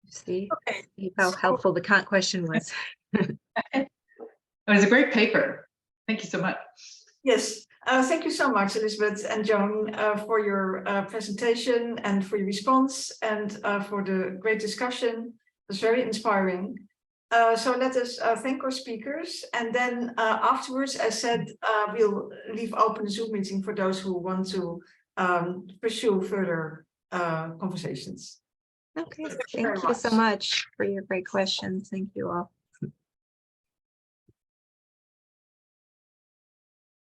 See, Okay. See how helpful the Kant question was. It was a great paper. Thank you so much. Yes, thank you so much, Elizabeth and Joan, for your presentation and for your response, and for the great discussion. It was very inspiring. So let us thank our speakers, and then afterwards, as said, we'll leave open the Zoom meeting for those who want to pursue further conversations. Okay, thank you so much for your great questions. Thank you all.